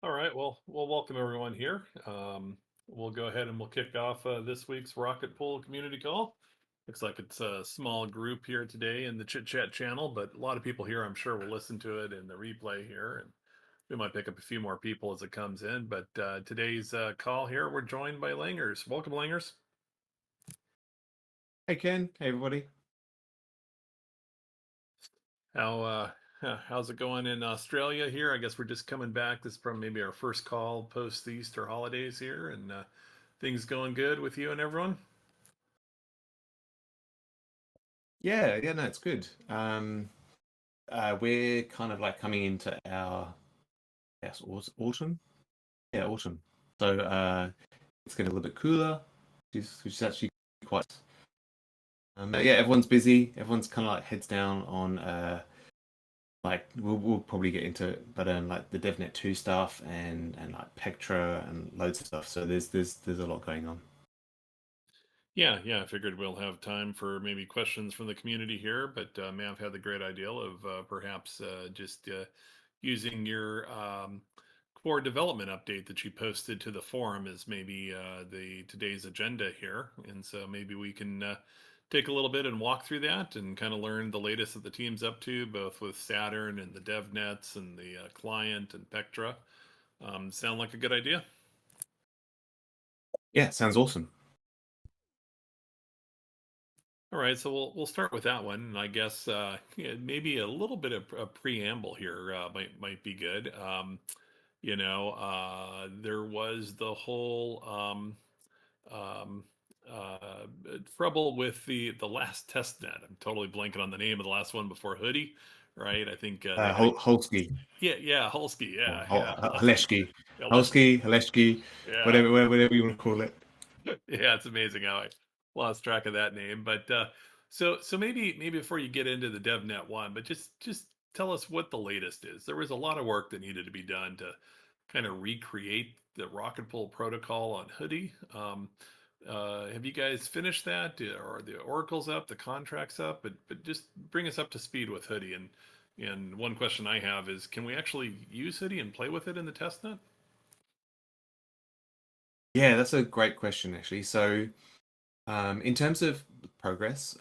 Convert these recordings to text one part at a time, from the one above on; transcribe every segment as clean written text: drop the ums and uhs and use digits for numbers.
All right, well, welcome everyone here. We'll go ahead and we'll kick off this week's Rocket Pool community call. Looks like it's a small group here today in the Chit Chat channel, but a lot of people here, I'm sure, will listen to it in the replay here, and we might pick up a few more people as it comes in. But today's call here, we're joined by Langers. Welcome, Langers. Hey Ken, hey everybody. How how's it going in Australia here? I guess we're just coming back. This is from maybe our first call post the Easter holidays here, and things going good with you and everyone. Yeah, no, it's good. We're kind of like coming into our autumn. Yeah, autumn. So it's getting a little bit cooler, which is actually quite. But yeah, everyone's busy. Everyone's kind of like heads down on like we'll probably get into it, but like the DevNet 2 stuff and like Pectra and loads of stuff. So there's a lot going on. Yeah. I figured we'll have time for maybe questions from the community here, but Mav had the great idea of perhaps just using your core development update that you posted to the forum as maybe the today's agenda here, and so maybe we can take a little bit and walk through that and kind of learn the latest that the team's up to, both with Saturn and the DevNets and the client and Pectra. Sound like a good idea? Yeah, sounds awesome. All right, so we'll start with that one, and I guess yeah, maybe a little bit of a preamble here might be good. There was the whole um, uh, trouble with the last test net. I'm totally blanking on the name of the last one before Hoodie, right? I think they had a Holsky, yeah, Hulsky, or yeah, Haleshki, Let's Holsky, Haleshki, yeah. whatever you want to call it. Yeah, it's amazing how I lost track of that name. But so maybe before you get into the DevNet one, but just tell us what the latest is. There was a lot of work that needed to be done to kind of recreate the Rocket Pool protocol on Hoodie. Have you guys finished that? Are the oracles up, the contracts up? But just bring us up to speed with Hoodie. And one question I have is, can we actually use Hoodie and play with it in the testnet? Yeah, that's a great question, actually. So, in terms of progress,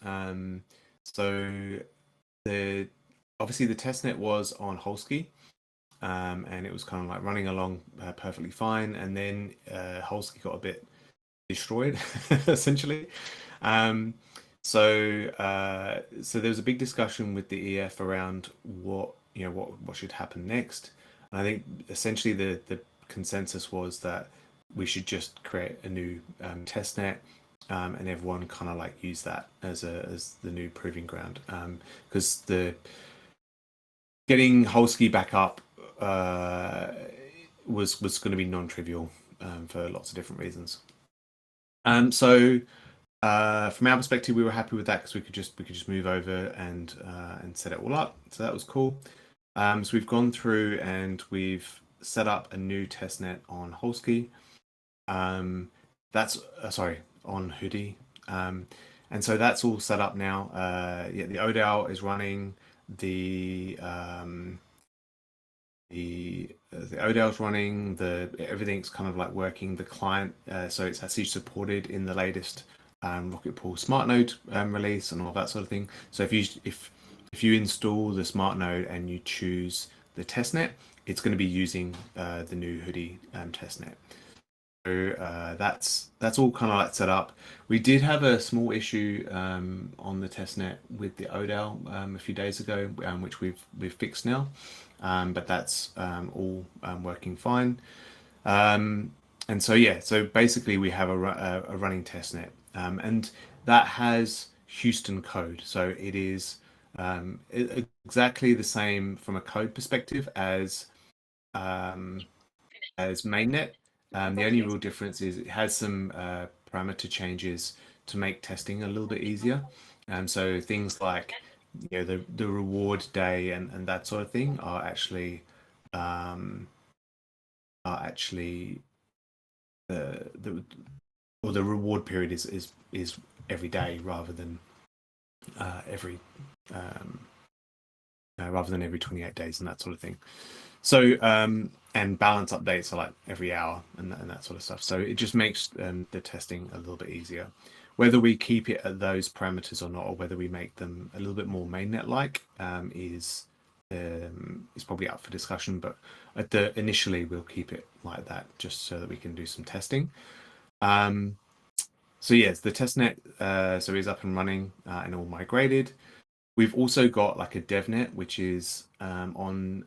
so the obviously the testnet was on Holsky, and it was kind of like running along perfectly fine, and then Holsky got a bit destroyed, essentially. Um, so there was a big discussion with the EF around what should happen next. And I think essentially the consensus was that we should just create a new test net, and everyone kind of like use that as the new proving ground, because the getting Holsky back up was going to be non-trivial, for lots of different reasons. So from our perspective, we were happy with that because we could just move over and set it all up. So that was cool. So we've gone through and we've set up a new testnet on Holsky. That's sorry, on Hoodie. And so that's all set up now. Yeah, the ODAL is running. The ODAL's running. Everything's kind of like working. The client, so it's actually supported in the latest Rocket Pool Smart Node release and all that sort of thing. So if you install the Smart Node and you choose the testnet, it's going to be using the new Hoodie testnet. So that's all kind of like set up. We did have a small issue on the testnet with the ODAL a few days ago, which we've fixed now, but that's all working fine. And so yeah, so basically we have a running testnet, and that has Houston code. So it is exactly the same from a code perspective as mainnet. The only real difference is it has some parameter changes to make testing a little bit easier. So things like the reward day and that sort of thing um, are actually the or the reward period is every day rather than every um, rather than every 28 days and that sort of thing. So and balance updates are like every hour and that sort of stuff. So it just makes the testing a little bit easier. Whether we keep it at those parameters or not, or whether we make them a little bit more mainnet-like, is probably up for discussion. But initially, we'll keep it like that just so that we can do some testing. So yes, the testnet so is up and running and all migrated. We've also got like a devnet, which is on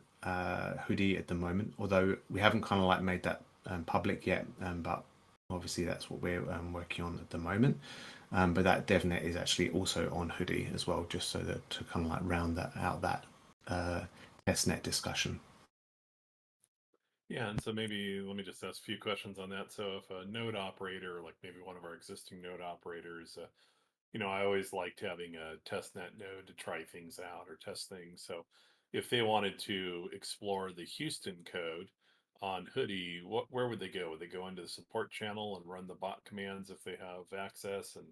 Hoodie at the moment, although we haven't kind of like made that public yet, but obviously that's what we're working on at the moment. But that devnet is actually also on Hoodie as well, just so that to kind of like round that out, that testnet discussion. Yeah, and so maybe let me just ask a few questions on that. So if a node operator, like maybe one of our existing node operators, I always liked having a testnet node to try things out or test things. So if they wanted to explore the Houston code on Hoodie, where would they go? Would they go into the support channel and run the bot commands if they have access and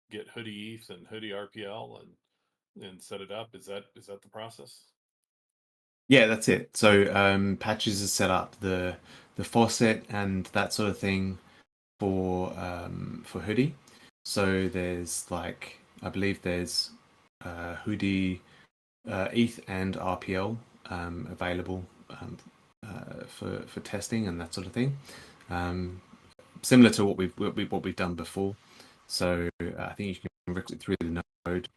get Hoodie ETH and Hoodie RPL and set it up? Is that the process? Yeah, that's it. So patches is set up the faucet and that sort of thing for Hoodie. So there's like I believe there's Hoodie ETH and RPL available for testing and that sort of thing. Similar to what we've done before. So I think you can request it through the node,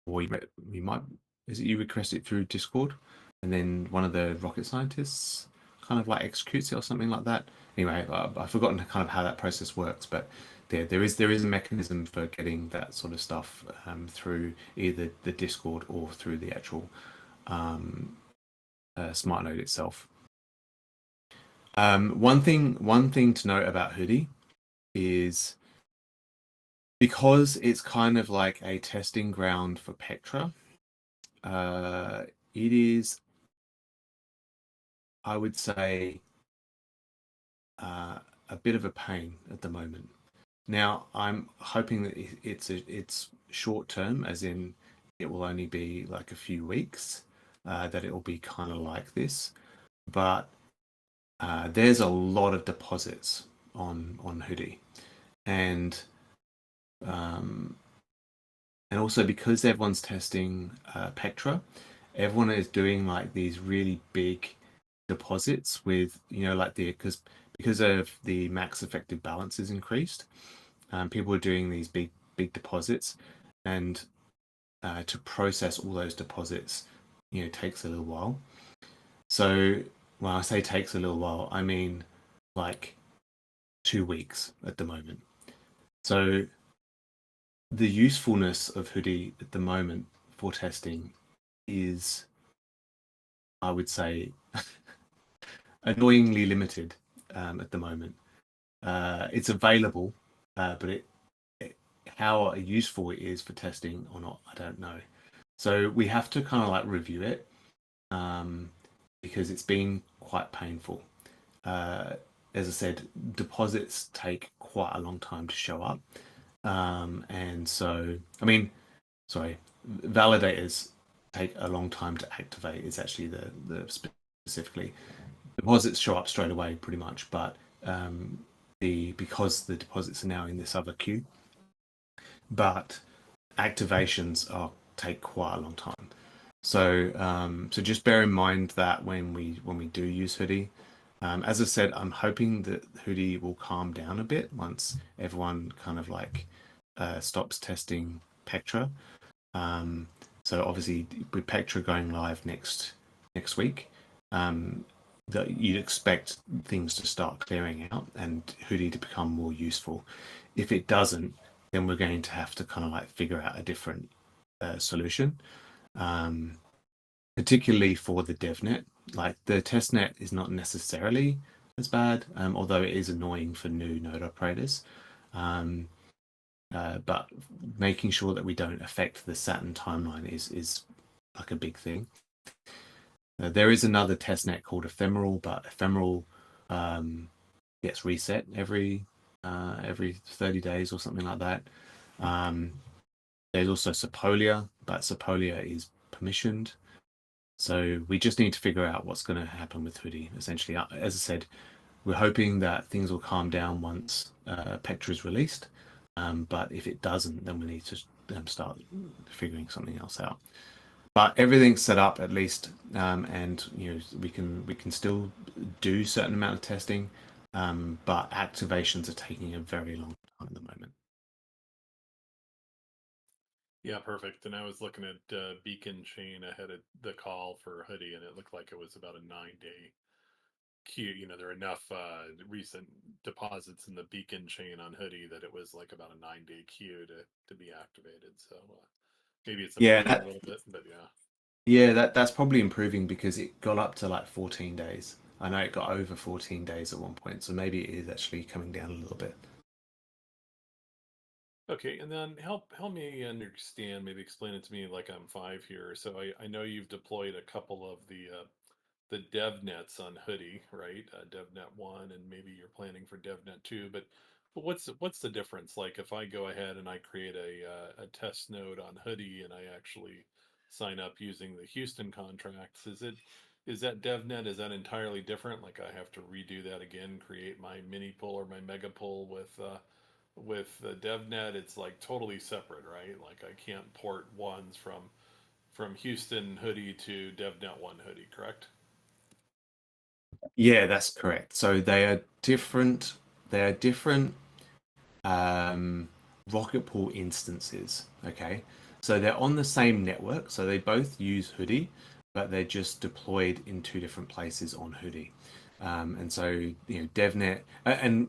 or you might is it you request it through Discord, and then one of the rocket scientists kind of like executes it or something like that. Anyway, I've forgotten kind of how that process works, but there is a mechanism for getting that sort of stuff through either the Discord or through the actual smart node itself. One thing to note about Hoodie is because it's kind of like a testing ground for Petra. It is, I would say, a bit of a pain at the moment. Now, I'm hoping that it's short term, as in it will only be like a few weeks, that it will be kind of like this. But there's a lot of deposits on Hoodie, and um, and also because everyone's testing Petra, everyone is doing like these really big deposits with like because of the max effective balance is increased. People are doing these big deposits, and to process all those deposits, takes a little while. So when I say takes a little while, I mean like 2 weeks at the moment. So the usefulness of Hoodie at the moment for testing is, I would say, annoyingly limited at the moment. It's available, but how useful it is for testing or not, I don't know. So we have to kind of like review it because it's been quite painful. As I said, deposits take quite a long time to show up. And so, I mean, sorry, validators take a long time to activate is actually the specifically. Deposits show up straight away pretty much, but because the deposits are now in this other queue, but activations take quite a long time. So so just bear in mind that when we do use Hoodie, as I said, I'm hoping that Hoodie will calm down a bit once everyone kind of like stops testing Petra. So obviously with Petra going live next week, that you'd expect things to start clearing out and Hoodie to become more useful. If it doesn't, then we're going to have to kind of like figure out a different solution, particularly for the devnet. Like the testnet is not necessarily as bad, although it is annoying for new node operators. But making sure that we don't affect the Saturn timeline is like a big thing. There is another testnet called Ephemeral, but Ephemeral gets reset every 30 days or something like that. There's also Sepolia, but Sepolia is permissioned. So we just need to figure out what's going to happen with Hoodie. Essentially, as I said, we're hoping that things will calm down once Pectra is released. But if it doesn't, then we need to start figuring something else out. But everything's set up at least, and we can still do certain amount of testing, but activations are taking a very long time at the moment. Yeah, perfect. And I was looking at Beacon Chain ahead of the call for Hoodie, and it looked like it was about a 9-day queue. There are enough recent deposits in the Beacon Chain on Hoodie that it was like about a 9-day queue to be activated. So maybe it's Yeah, improved a little bit, but yeah. yeah, that's probably improving because it got up to like 14 days. I know it got over 14 days at one point, so maybe it is actually coming down a little bit. Okay, and then help me understand, maybe explain it to me like I'm five here. So I know you've deployed a couple of the dev nets on Hoodie, right? DevNet 1, and maybe you're planning for DevNet 2, but what's the difference? Like if I go ahead and I create a test node on Hoodie and I actually sign up using the Houston contracts, is that DevNet, is that entirely different? Like I have to redo that again, create my mini pool or my mega pool with the DevNet, it's like totally separate, right? Like I can't port ones from Houston Hoodie to DevNet 1 Hoodie, correct? Yeah, that's correct. So they are different. They are different rocket pool instances. Okay, so they're on the same network, so they both use Hoodie, but they're just deployed in two different places on Hoodie. And so DevNet, and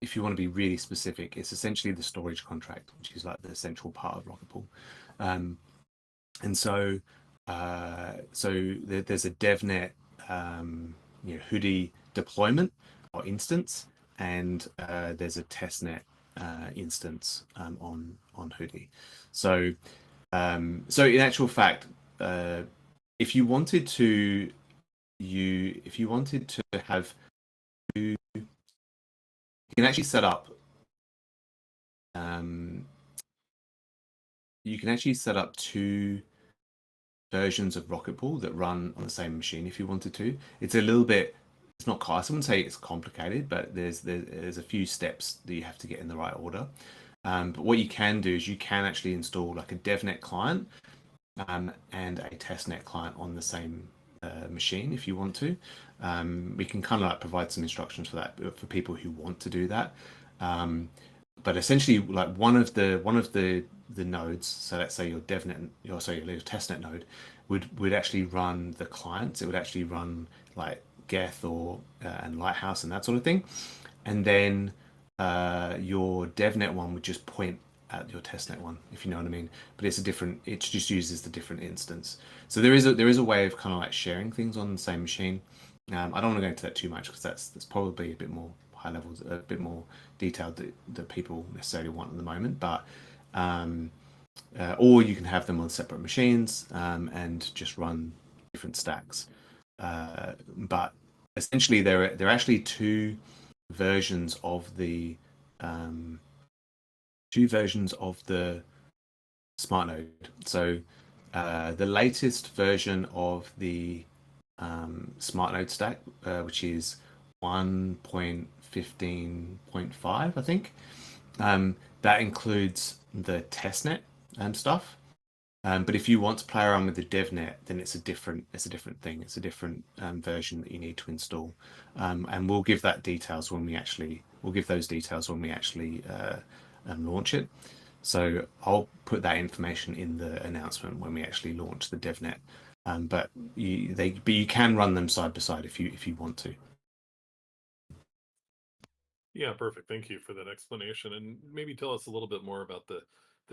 if you want to be really specific, it's essentially the storage contract, which is like the central part of rocket pool. Um, and there's a DevNet Hoodie deployment or instance, and there's a testnet instance on Hoodie. So in actual fact, if you wanted to have two, you can actually set up um, two versions of Rocket Pool that run on the same machine if you wanted to. It's a little bit, it's not, I wouldn't say it's complicated, but there's a few steps that you have to get in the right order. But what you can do is you can actually install like a DevNet client and a testnet client on the same machine if you want to. We can kind of like provide some instructions for that for people who want to do that. But essentially, like one of the nodes, so let's say your DevNet, your testnet node, would actually run the clients. It would actually run like Geth or and Lighthouse and that sort of thing, and then your DevNet one would just point at your testnet one, if you know what I mean. But it's a different. It just uses the different instance. So there is a way of kind of like sharing things on the same machine. I don't want to go into that too much because that's probably a bit more high levels, a bit more detailed that people necessarily want at the moment. But or you can have them on separate machines and just run different stacks. But essentially, there are actually versions of the um, two versions of the smart node. So the latest version of the smart node stack, which is 1.15.5, I think, that includes the testnet stuff. But if you want to play around with the DevNet, then it's a different thing. It's a different version that you need to install, and we'll give those details when we actually launch it. So I'll put that information in the announcement when we actually launch the DevNet. But you can run them side by side if you want to. Yeah, perfect. Thank you for that explanation. And maybe tell us a little bit more about the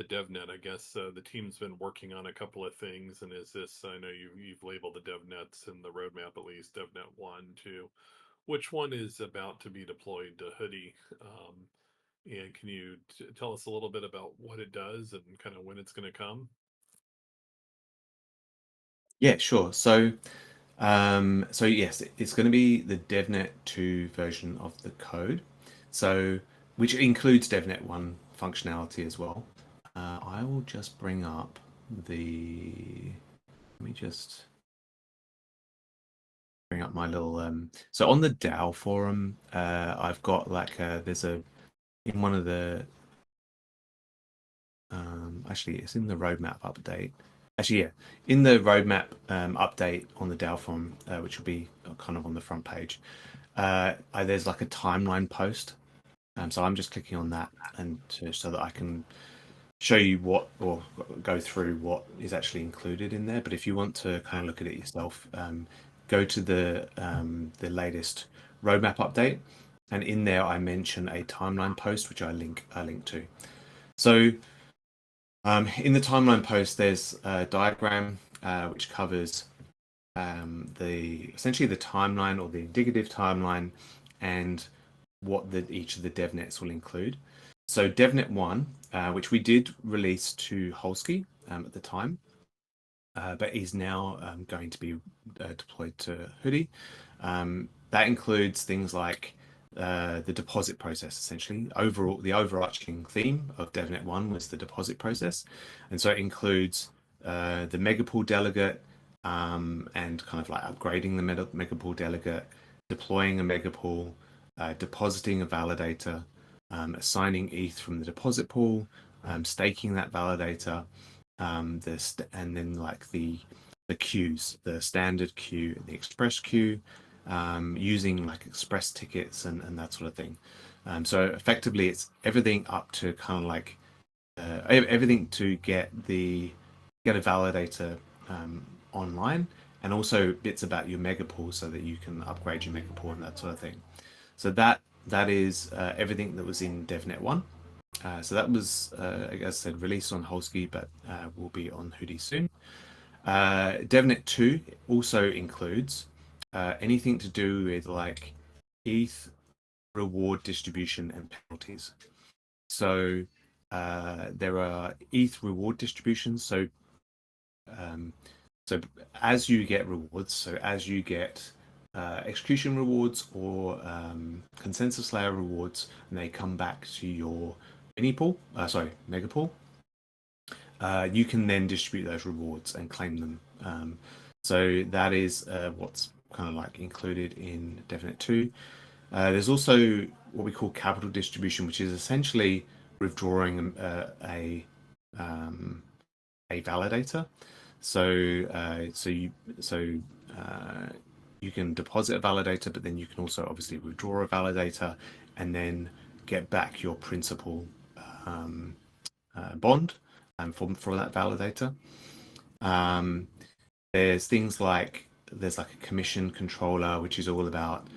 DevNet. I guess the team's been working on a couple of things, and is this? I know you've labeled the DevNets in the roadmap at least, DevNet 1, 2. Which one is about to be deployed to Hoodie? And can you tell us a little bit about what it does and kind of when it's going to come? Yeah, sure. So yes, it's going to be the DevNet 2 version of the code. So which includes DevNet 1 functionality as well. I will just bring up the. Let me just bring up my little so on the DAO forum, I've got like there's a in one of the actually it's in the roadmap update. Actually, yeah, in the roadmap update on the DAO forum, which will be kind of on the front page, there's like a timeline post. So I'm just clicking on that and so that I can show you what or go through what is actually included in there. But if you want to kind of look at it yourself, go to the latest roadmap update, and in there I mention a timeline post which I link to. So in the timeline post, there's a diagram which covers essentially the timeline or the indicative timeline and what each of the devnets will include. So devnet 1, which we did release to Holsky at the time, but is now going to be deployed to Hoodie. That includes things like the deposit process, essentially. Overall, the overarching theme of devnet 1 was the deposit process. And so it includes the megapool delegate and kind of like upgrading the megapool delegate, deploying a megapool, depositing a validator, assigning ETH from the deposit pool, staking that validator, and then like the queues, the standard queue, the express queue, using like express tickets and that sort of thing. So effectively, it's everything up to kind of like everything to get a validator online, and also bits about your megapool so that you can upgrade your megapool and that sort of thing. So that is everything that was in devnet 1. So that was, like I said, released on Holsky, but will be on Hoodie soon. devnet 2 also includes anything to do with like ETH reward distribution and penalties. So there are ETH reward distributions. So as you get rewards, so as you get execution rewards or consensus layer rewards, and they come back to your megapool, you can then distribute those rewards and claim them. So that is what's kind of like included in devnet 2. There's also what we call capital distribution, which is essentially withdrawing a validator. So you can deposit a validator, but then you can also obviously withdraw a validator and then get back your principal bond for that validator. There's things like there's like a commission controller, which is all about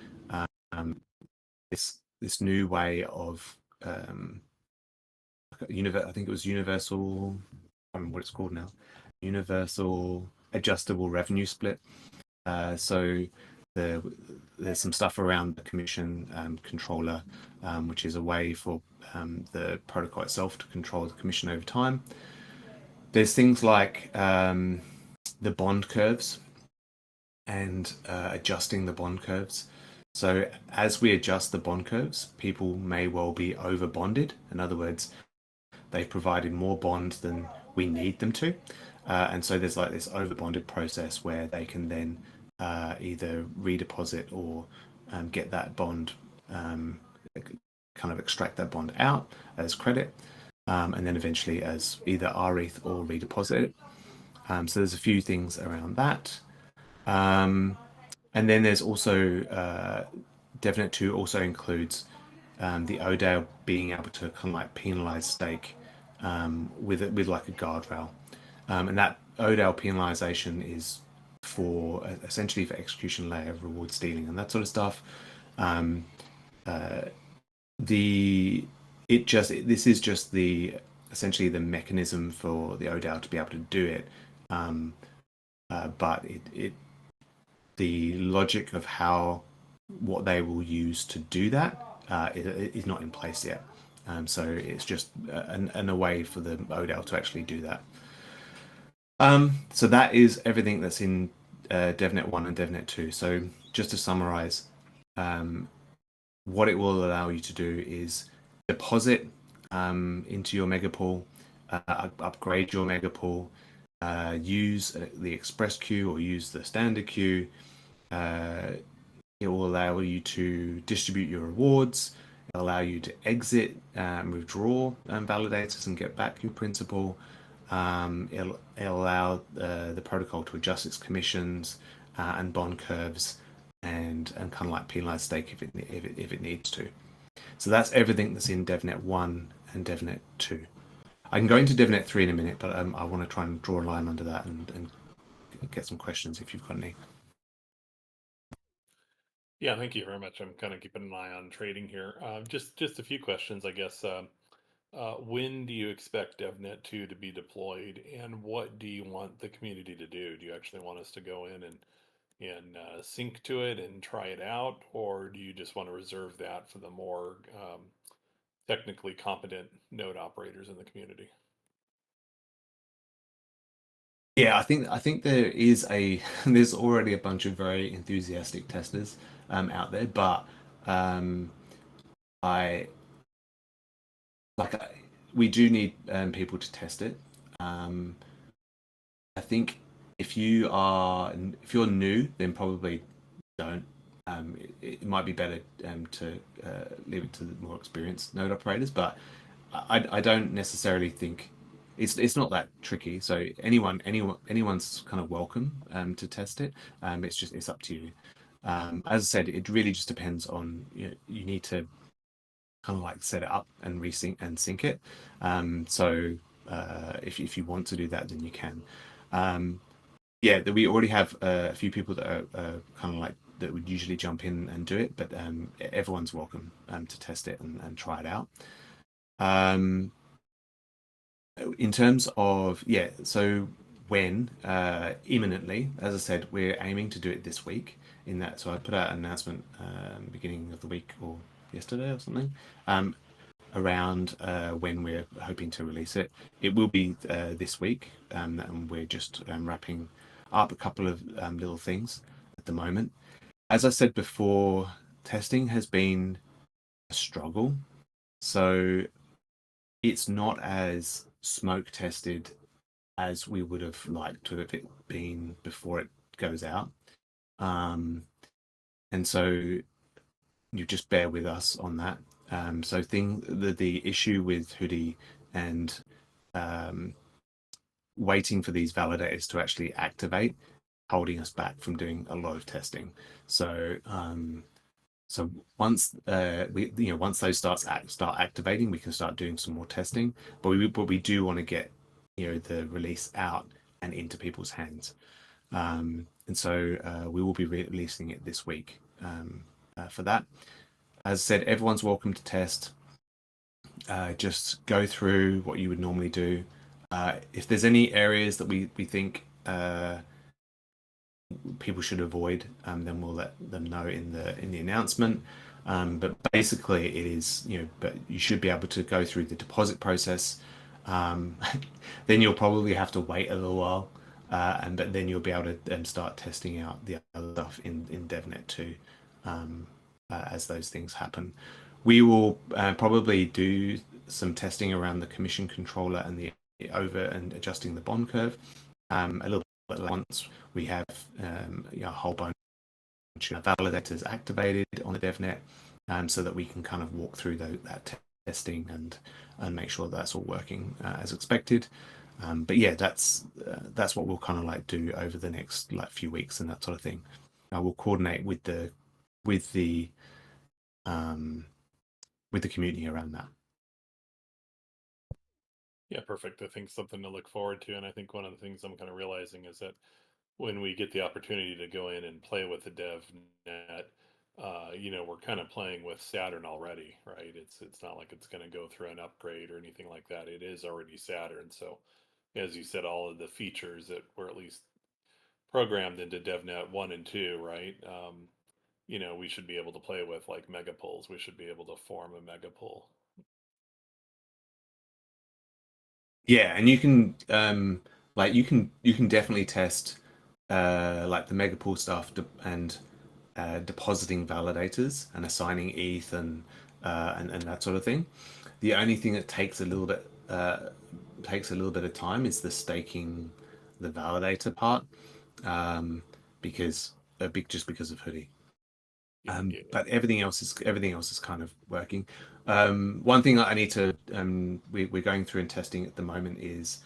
this new way of I think it was universal. I don't know what it's called now. Universal adjustable revenue split. So there's some stuff around the commission controller, which is a way for the protocol itself to control the commission over time. There's things like the bond curves and adjusting the bond curves. So as we adjust the bond curves, people may well be over bonded. In other words, they've provided more bond than we need them to. And so there's like this over bonded process where they can then either redeposit or get that bond, kind of extract that bond out as credit, and then eventually as either rETH or redeposit it. So there's a few things around that. And then there's also devnet 2 also includes the ODAO being able to kind of like penalize stake with like a guardrail. And that ODAO penalization is for essentially for execution layer reward stealing and that sort of stuff. This is just essentially the mechanism for the ODAO to be able to do it, but the logic of what they will use to do that is not in place yet. So it's just a way for the ODAO to actually do that. So that is everything that's in devnet 1 and devnet 2. So just to summarize, what it will allow you to do is deposit into your megapool, upgrade your megapool, use the express queue or use the standard queue, Uh, it will allow you to distribute your rewards. It'll allow you to exit, withdraw validators and get back your principal. It'll allow the protocol to adjust its commissions and bond curves and kind of like penalize stake if it needs to. So that's everything that's in DevNet 1 and DevNet 2. I can go into DevNet 3 in a minute, but I want to try and draw a line under that and get some questions if you've got any. Yeah, thank you very much. I'm kind of keeping an eye on trading here. Just a few questions, I guess. When do you expect DevNet 2 to be deployed, and what do you want the community to do? Do you actually want us to go in and sync to it and try it out, or do you just want to reserve that for the more technically competent node operators in the community? Yeah, I think there is a there's already a bunch of very enthusiastic testers out there, but um, I like I, we do need people to test it. Um, I think if you're new, then probably don't. It might be better to leave it to the more experienced node operators, but I don't necessarily think it's not that tricky. So anyone's kind of welcome to test it. It's up to you. As I said, it really just depends on you need to kind of like set it up and resync and sync it. So if you want to do that, then you can. Um, yeah, we already have a few people that are kind of like that would usually jump in and do it, but everyone's welcome to test it and try it out. Um, in terms of so when imminently, as I said, we're aiming to do it this week. In that, so I put out an announcement beginning of the week or yesterday or something. Around when we're hoping to release it. It will be this week, and we're just wrapping up a couple of little things at the moment. As I said before, testing has been a struggle. So it's not as smoke tested as we would have liked to have it been before it goes out. And so you just bear with us on that. So the issue with Hoodie and waiting for these validators to actually activate, holding us back from doing a lot of testing. So so once once those start activating, we can start doing some more testing. But we do want to get the release out and into people's hands. And so we will be releasing it this week for that. As I said, everyone's welcome to test. Just go through what you would normally do. If there's any areas that we think people should avoid, then we'll let them know in the announcement. But basically, it is but you should be able to go through the deposit process. Then you'll probably have to wait a little while, but then you'll be able to start testing out the other stuff in DevNet 2 as those things happen. We will probably do some testing around the commission controller and the over and adjusting the bond curve a little bit once we have a whole bunch of validators activated on the DevNet, so that we can kind of walk through that testing and make sure that's all working as expected. But yeah, that's what we'll kind of like do over the next few weeks and that sort of thing. We'll coordinate with the community around that. Yeah, perfect. I think something to look forward to. And I think one of the things I'm kind of realizing is that when we get the opportunity to go in and play with the dev net, we're kind of playing with Saturn already, right? It's not like it's going to go through an upgrade or anything like that. It is already Saturn. So as you said, all of the features that were at least programmed into DevNet 1 and 2, right? We should be able to play with like mega pools. We should be able to form a mega pool. Yeah, and you can you can definitely test like the megapool stuff and depositing validators and assigning ETH and that sort of thing. The only thing that takes a little bit of time is the staking the validator part, because just because of Hoodie. Yeah, yeah, But everything else is kind of working. One thing that I need to we're going through and testing at the moment is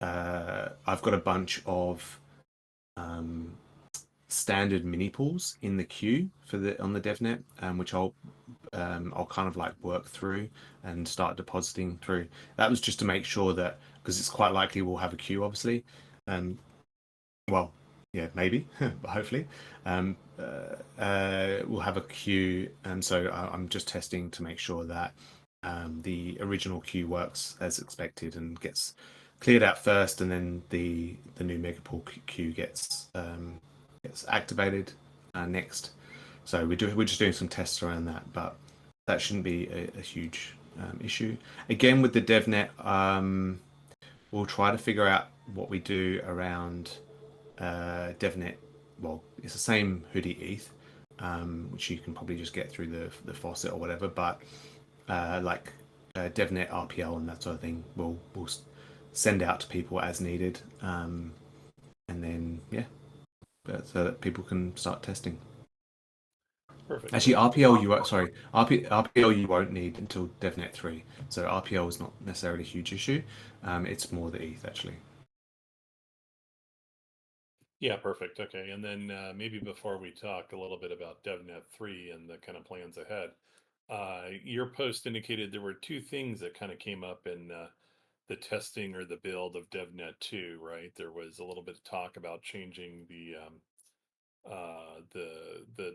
I've got a bunch of standard mini pools in the queue for the on the DevNet, which I'll kind of like work through and start depositing through. That was just to make sure that, because it's quite likely we'll have a queue, obviously. Well, yeah, maybe, but hopefully, we'll have a queue, and so I'm just testing to make sure that the original queue works as expected and gets cleared out first, and then the new megapool queue gets activated next. So we're just doing some tests around that, but that shouldn't be a huge issue. Again, with the DevNet, we'll try to figure out what we do around DevNet. Well, it's the same Hoodie ETH, which you can probably just get through the faucet or whatever, but like DevNet RPL and that sort of thing, we'll send out to people as needed, and then yeah, so that people can start testing. perfect. Actually, RPL you won't need until DevNet 3, so RPL is not necessarily a huge issue. It's more the ETH actually. Yeah, perfect. Okay, and then maybe before we talk a little bit about DevNet 3 and the kind of plans ahead, your post indicated there were two things that kind of came up in the testing or the build of DevNet 2, right? There was a little bit of talk about changing the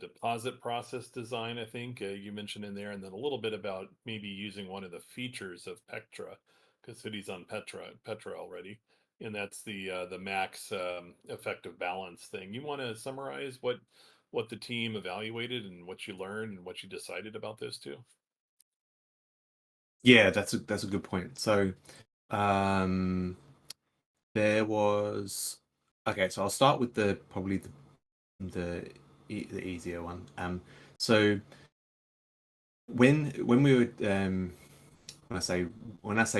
deposit process design, I think you mentioned in there, and then a little bit about maybe using one of the features of Petra, because Hoodie's on Petra already, and that's the max effective balance thing. You want to summarize what the team evaluated and what you learned and what you decided about those two? Yeah, that's a good point. So there was okay. So I'll start with the probably the easier one. So when we were when I say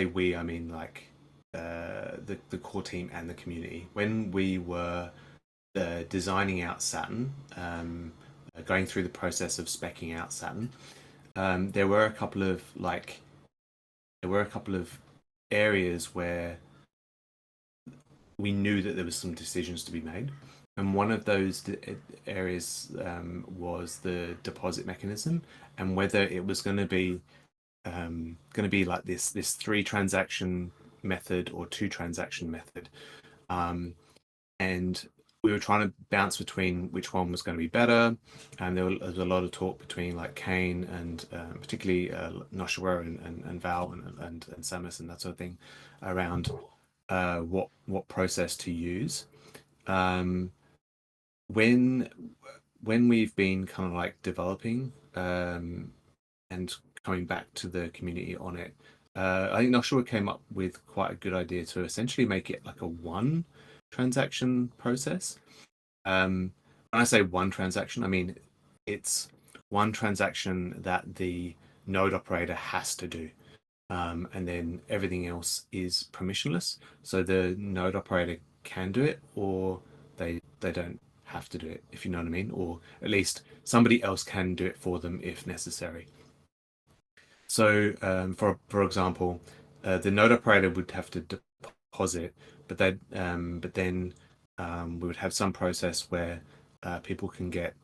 we, I mean like the core team and the community. When we were designing out Saturn, going through the process of speccing out Saturn, there were a couple of areas where we knew that there was some decisions to be made, and one of those areas was the deposit mechanism and whether it was going to be like this 3 transaction method or 2 transaction method, and we were trying to bounce between which one was going to be better, and there was a lot of talk between like Kane and particularly Noshua and Val and Samus and that sort of thing around what process to use. When we've been kind of like developing and coming back to the community on it, I think Noshua came up with quite a good idea to essentially make it like a 1 transaction process. When I say 1 transaction, I mean it's 1 transaction that the node operator has to do. And then everything else is permissionless. So the node operator can do it, or they don't have to do it, if you know what I mean, or at least somebody else can do it for them if necessary. So for example, the node operator would have to deposit, but then we would have some process where people can get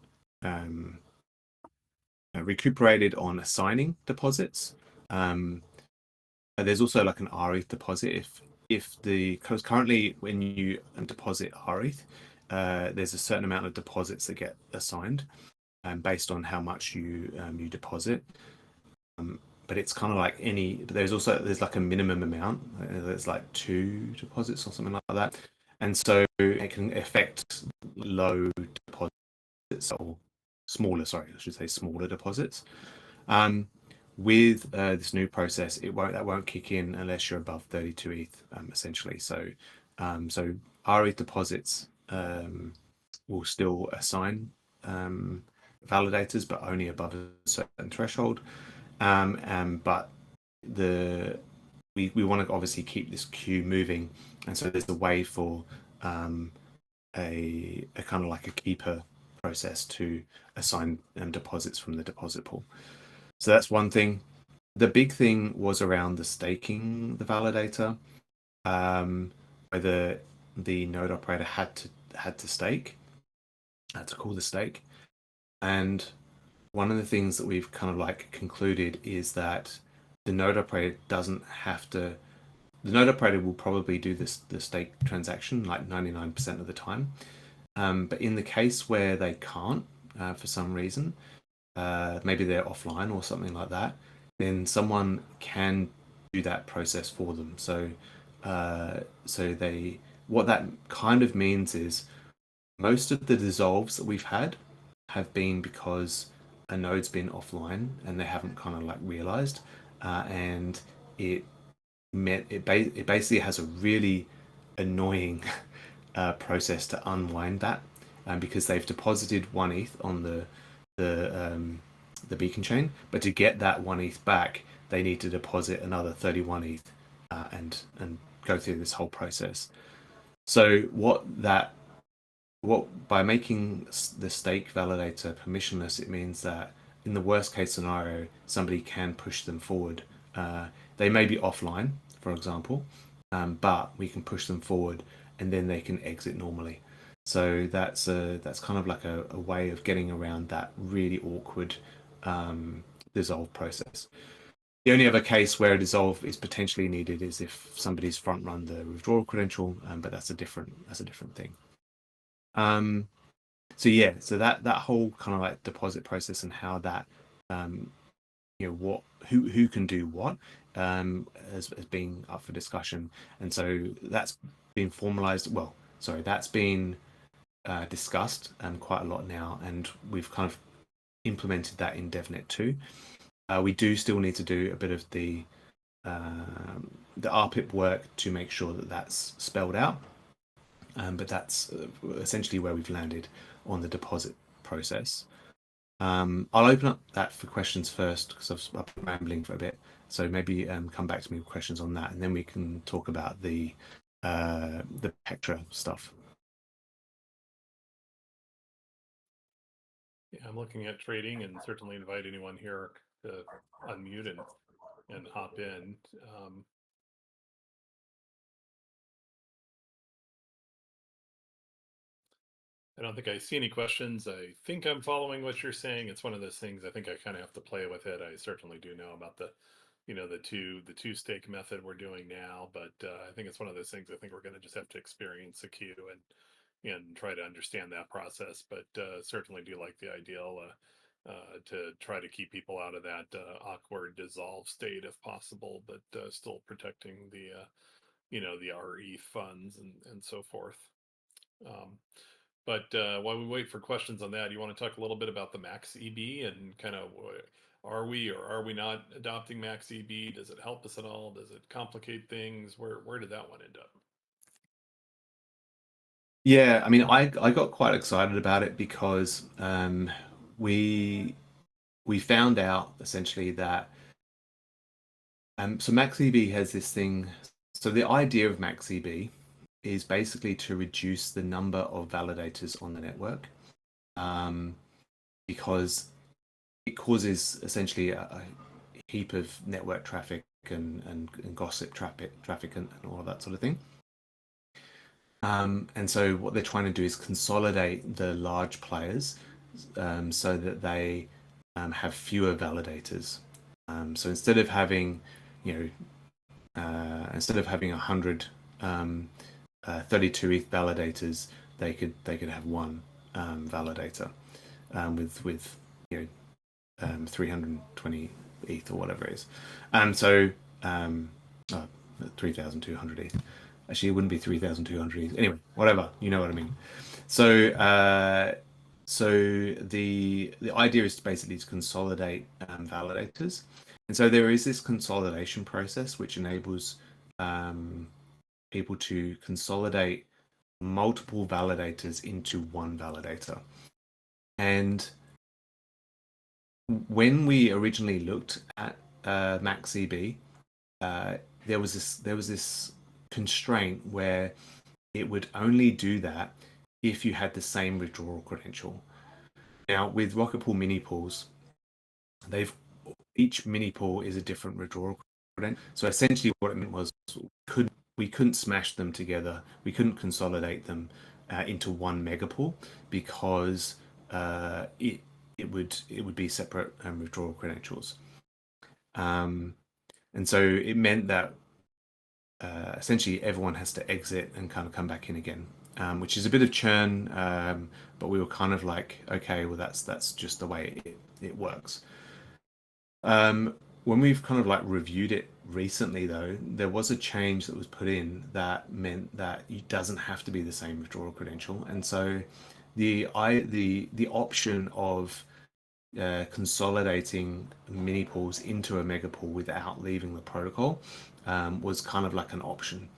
recuperated on assigning deposits. There's also like an rETH deposit because currently when you deposit rETH, there's a certain amount of deposits that get assigned based on how much you deposit. But it's kind of like there's like a minimum amount. There's like 2 deposits or something like that, and so it can affect low deposits or smaller. Sorry, I should say smaller deposits. With this new process, that won't kick in unless you're above 32 ETH, essentially. So rETH deposits will still assign validators, but only above a certain threshold. But we want to obviously keep this queue moving, and so there's a way for a kind of like a keeper process to assign deposits from the deposit pool. So that's one thing. The big thing was around the staking the validator, whether the node operator had to stake, had to call the stake. And one of the things that we've kind of like concluded is that the node operator doesn't have to. The node operator will probably do the stake transaction like 99% of the time. But in the case where they can't, for some reason, maybe they're offline or something like that, then someone can do that process for them. So what that kind of means is most of the dissolves that we've had have been because a node's been offline and they haven't kind of like realized, and it basically has a really annoying process to unwind that, because they've deposited 1 ETH on the beacon chain, but to get that 1 ETH back, they need to deposit another 31 ETH and go through this whole process. So by making the stake validator permissionless, it means that in the worst case scenario, somebody can push them forward. They may be offline, for example, but we can push them forward and then they can exit normally. So that's kind of like a way of getting around that really awkward dissolve process. The only other case where a dissolve is potentially needed is if somebody's front run the withdrawal credential, but that's a different thing. So yeah, so that whole kind of like deposit process and how that who can do what as being up for discussion, and so that's been formalized. Well, sorry, that's been discussed quite a lot now, and we've kind of implemented that in DevNet 2. We do still need to do a bit of the RPIP work to make sure that that's spelled out, but that's essentially where we've landed on the deposit process. I'll open up that for questions first because I've been rambling for a bit. So maybe come back to me with questions on that, and then we can talk about the Pectra stuff. Yeah, I'm looking at trading and certainly invite anyone here to unmute and hop in. I don't think I see any questions. I think I'm following what you're saying. It's one of those things. I think I kind of have to play with it. I certainly do know about the two stake method we're doing now, but I think it's one of those things. I think we're going to just have to experience a queue and try to understand that process. But certainly do like the ideal to try to keep people out of that awkward dissolve state if possible, but still protecting the the rETH funds and so forth. But while we wait for questions on that, you want to talk a little bit about the max EB and kind of are we or are we not adopting max EB? Does it help us at all? Does it complicate things? Where did that one end up? Yeah, I mean, I got quite excited about it because we found out essentially that so max EB has this thing. So the idea of max EB is basically to reduce the number of validators on the network, because it causes essentially a heap of network traffic and gossip traffic and all of that sort of thing. And so what they're trying to do is consolidate the large players so that they have fewer validators. So instead of having, instead of having 100 32 ETH validators, they could have one validator with 320 ETH or whatever it is. So 3,200 ETH. Actually, it wouldn't be 3,200 ETH. Anyway, whatever, you know what I mean. So the idea is basically to consolidate validators, and so there is this consolidation process which enables people to consolidate multiple validators into one validator. And when we originally looked at max EB, there was this constraint where it would only do that if you had the same withdrawal credential. Now with Rocket Pool mini pools, they've each mini pool is a different withdrawal credential. So essentially, what it meant was we couldn't smash them together. We couldn't consolidate them into one mega pool because it would be separate withdrawal credentials. And so it meant that essentially everyone has to exit and kind of come back in again, which is a bit of churn. But we were kind of like, okay, well that's just the way it works. When we've kind of like reviewed it recently, though, there was a change that was put in that meant that it doesn't have to be the same withdrawal credential, and so the option of consolidating mini pools into a mega pool without leaving the protocol was kind of like an option.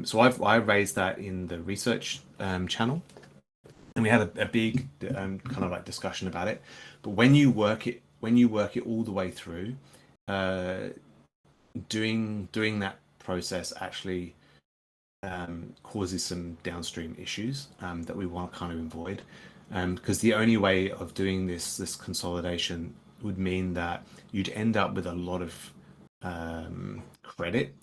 So I raised that in the research channel, and we had a big kind of like discussion about it. But when you work it all the way through, doing that process actually causes some downstream issues that we want to kind of avoid. Because the only way of doing this consolidation would mean that you'd end up with a lot of credit,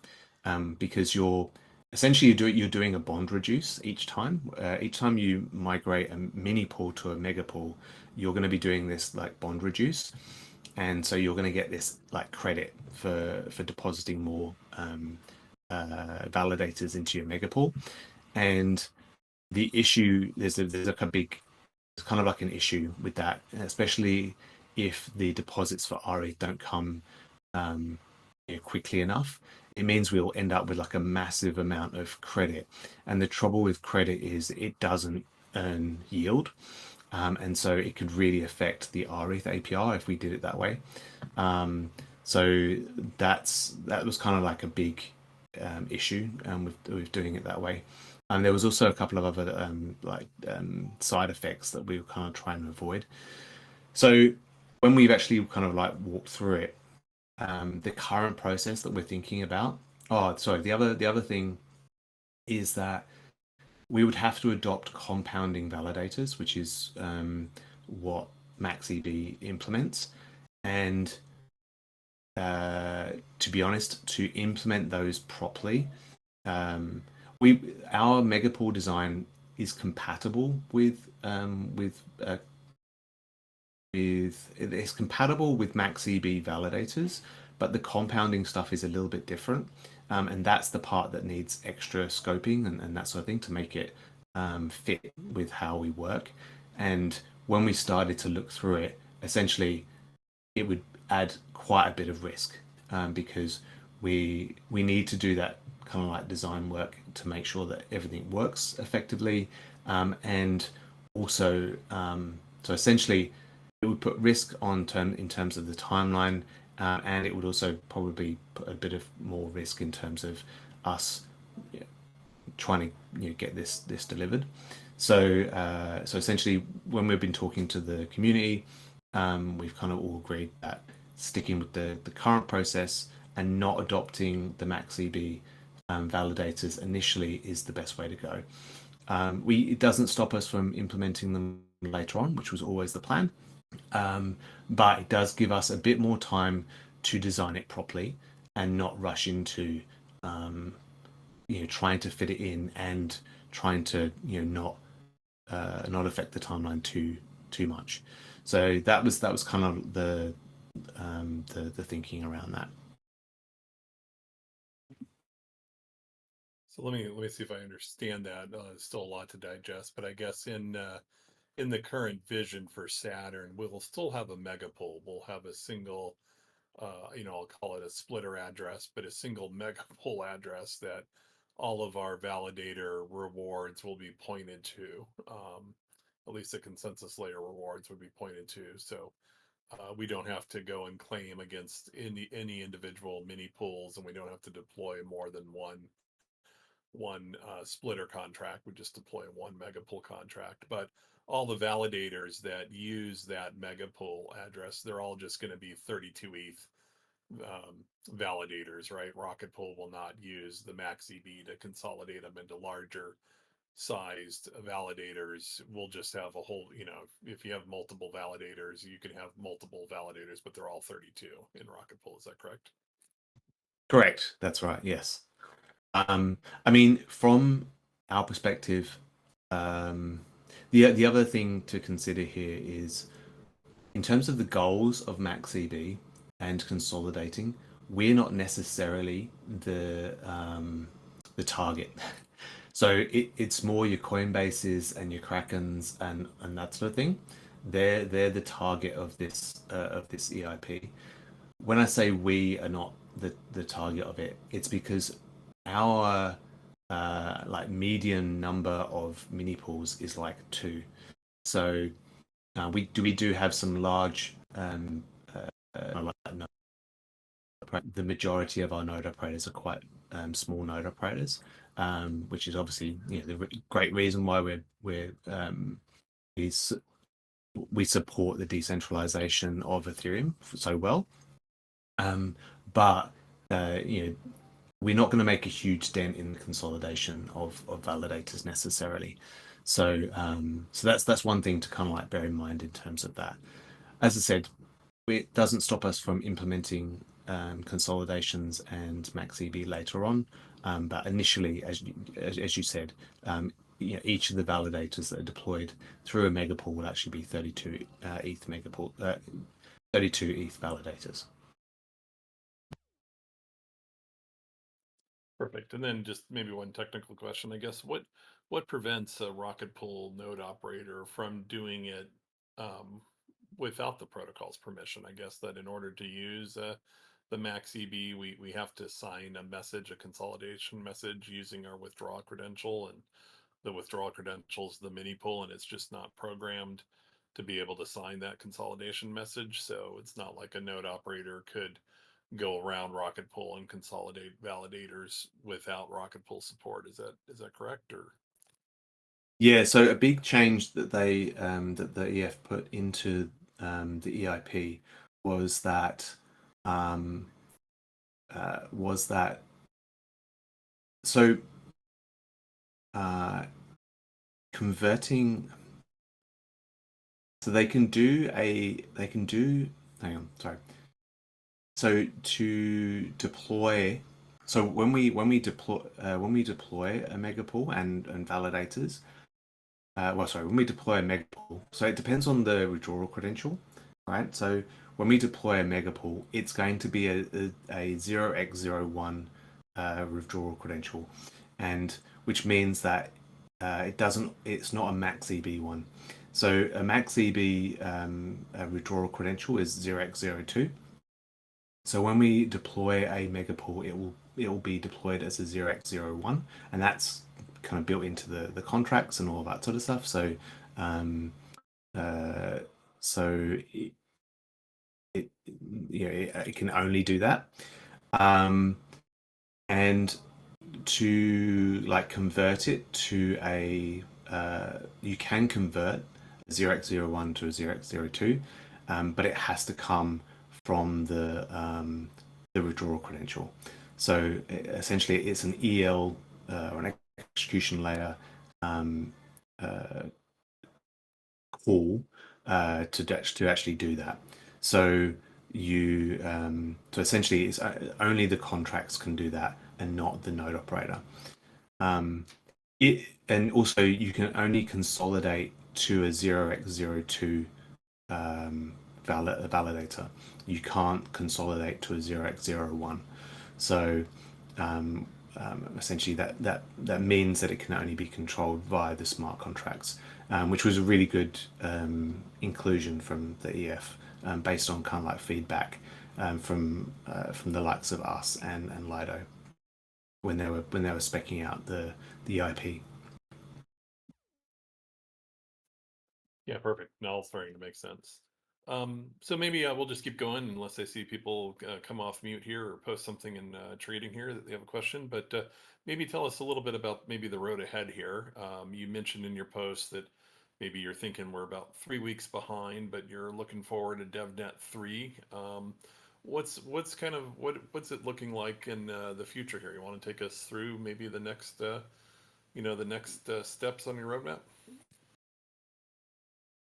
because you're essentially you're doing a bond reduce each time. Each time you migrate a mini pool to a mega pool, you're going to be doing this like bond reduce, and so you're going to get this like credit for depositing more validators into your mega pool. And the issue there's like a big, it's kind of like an issue with that, especially if the deposits for rETH don't come quickly enough. It means we'll end up with like a massive amount of credit, and the trouble with credit is it doesn't earn yield, and so it could really affect the rETH API if we did it that way. So that was kind of like a big issue with doing it that way. And there was also a couple of other side effects that we were kind of trying to avoid. So when we've actually kind of like walked through it, the current process that we're thinking about. Oh, sorry. The other thing is that we would have to adopt compounding validators, which is what MaxEB implements. And to be honest, to implement those properly, our megapool design is compatible with it's compatible with MaxEB validators, but the compounding stuff is a little bit different, and that's the part that needs extra scoping and that sort of thing to make it fit with how we work. And when we started to look through it, essentially it would add quite a bit of risk, because we need to do that kind of like design work to make sure that everything works effectively, and also so essentially it would put risk in terms of the timeline, and it would also probably put a bit of more risk in terms of us trying to get this delivered. So so essentially, when we've been talking to the community, we've kind of all agreed that sticking with the current process and not adopting the MaxEB validators initially is the best way to go. It doesn't stop us from implementing them later on, which was always the plan. But it does give us a bit more time to design it properly and not rush into trying to fit it in and trying to not affect the timeline too much. So that was kind of the thinking around that. So let me see if I understand that. Still a lot to digest, but I guess in the current vision for Saturn, we'll still have a mega pool. We'll have a single, I'll call it a splitter address, but a single mega pool address that all of our validator rewards will be pointed to. At least the consensus layer rewards would be pointed to. So we don't have to go and claim against any individual mini pools, and we don't have to deploy more than one splitter contract. We just deploy one mega pool contract. But all the validators that use that mega pool address, they're all just going to be 32 ETH validators, right? Rocket Pool will not use the MaxEB to consolidate them into larger sized validators will just have a whole, if you have multiple validators, you can have multiple validators, but they're all 32 in Rocket Pool. Is that correct? Correct. That's right. Yes. I mean, from our perspective, um, the other thing to consider here is in terms of the goals of MaxEB and consolidating, we're not necessarily the target. So it's more your Coinbases and your Krakens and that sort of thing. They're the target of this EIP. When I say we are not the target of it, it's because our like median number of mini pools is like two. So we do have some large like the majority of our node operators are quite small node operators, which is obviously the great reason why we we support the decentralization of Ethereum so well. But we're not going to make a huge dent in the consolidation of validators necessarily. So that's one thing to kind of like bear in mind in terms of that. As I said, it doesn't stop us from implementing consolidations and MaxEB later on. But initially, as you said, each of the validators that are deployed through a megapool will actually be 32 ETH megapool, 32 ETH validators. Perfect. And then just maybe one technical question, I guess. What prevents a Rocket Pool node operator from doing it without the protocol's permission? I guess that in order to use the MaxEB, we have to sign a message, a consolidation message using our withdrawal credential, and the withdrawal credential is the mini pool, and it's just not programmed to be able to sign that consolidation message. So it's not like a node operator could go around Rocket Pool and consolidate validators without Rocket Pool support. Is that correct? Or Yeah, so a big change that that the EF put into the EIP was um, that so uh, converting so they can do hang on, sorry. So to deploy so when we deploy a megapool and validators, well, sorry, when we deploy a megapool, so it depends on the withdrawal credential, right? So when we deploy a megapool, it's going to be a 0x01 withdrawal credential, and which means that it's not a max EB one. So a max EB withdrawal credential is 0x02. So when we deploy a megapool, it will be deployed as a 0x01, and that's kind of built into the contracts and all that sort of stuff. So um, uh, so it can only do that. And to like convert it to you can convert 0x01 to a 0x02, but it has to come from the withdrawal credential. So essentially, it's an EL or an execution layer uh, call to actually do that. So so essentially, it's only the contracts can do that, and not the node operator. And also you can only consolidate to a 0x02 validator. You can't consolidate to a 0x01. So essentially that means that it can only be controlled via the smart contracts, which was a really good inclusion from the EF, based on kind of like feedback from the likes of us and Lido when they were speccing out the IP. yeah, perfect. Now all starting to make sense. So maybe we'll just keep going unless I see people come off mute here or post something in trading here that they have a question. But maybe tell us a little bit about maybe the road ahead here. You mentioned in your post that maybe you're thinking we're about 3 weeks behind, but you're looking forward to DevNet 3. What's kind of what's it looking like in the future here? You want to take us through maybe the next the next steps on your roadmap?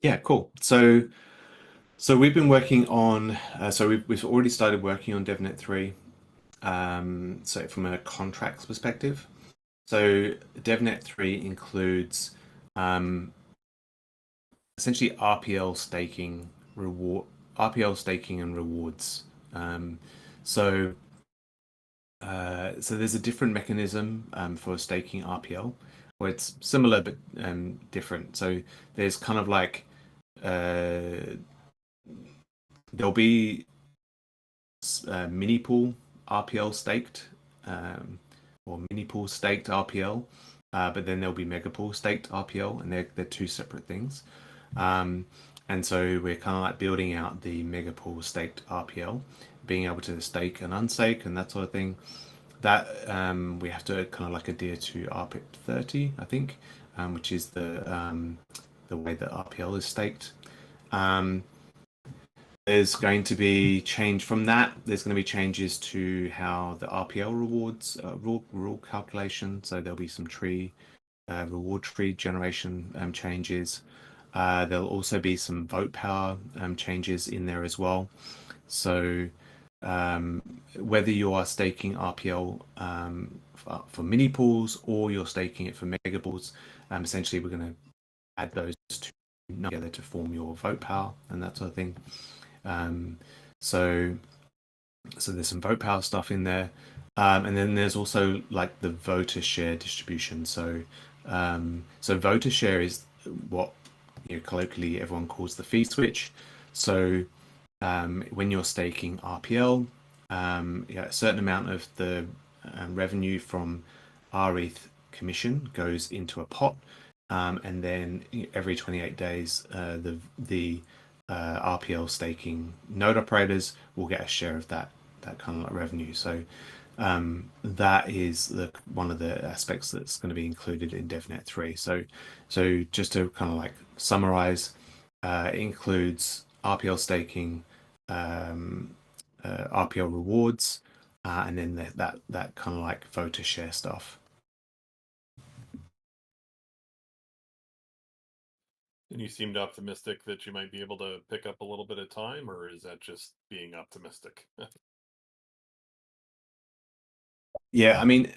Yeah, cool. So we've been working on. So we've already started working on DevNet 3. So from a contracts perspective, so DevNet 3 includes essentially RPL staking and rewards. So there's a different mechanism for staking RPL, where it's similar but different. So there's kind of like there'll be mini pool RPL staked, or mini pool staked RPL, but then there'll be mega pool staked RPL, and they're two separate things. And so we're kind of like building out the mega pool staked RPL, being able to stake and unstake and that sort of thing. That we have to kind of like adhere to RPIP 30, I think, which is the way that RPL is staked. There's going to be change from that. There's going to be changes to how the RPL rewards rule calculation. So there'll be some reward tree generation changes. There'll also be some vote power changes in there as well. So whether you are staking RPL for mini pools or you're staking it for mega pools, essentially we're going to add those two together to form your vote power and that sort of thing. So there's some vote power stuff in there, and then there's also like the voter share distribution. So voter share is what colloquially everyone calls the fee switch. So when you're staking RPL, a certain amount of the revenue from rETH commission goes into a pot, and then every 28 days, the RPL staking node operators will get a share of that kind of like revenue. So that is one of the aspects that's going to be included in DevNet 3. So just to kind of like summarize, it includes RPL staking, RPL rewards, and then that kind of like voter share stuff. And you seemed optimistic that you might be able to pick up a little bit of time, or is that just being optimistic? Yeah, I mean,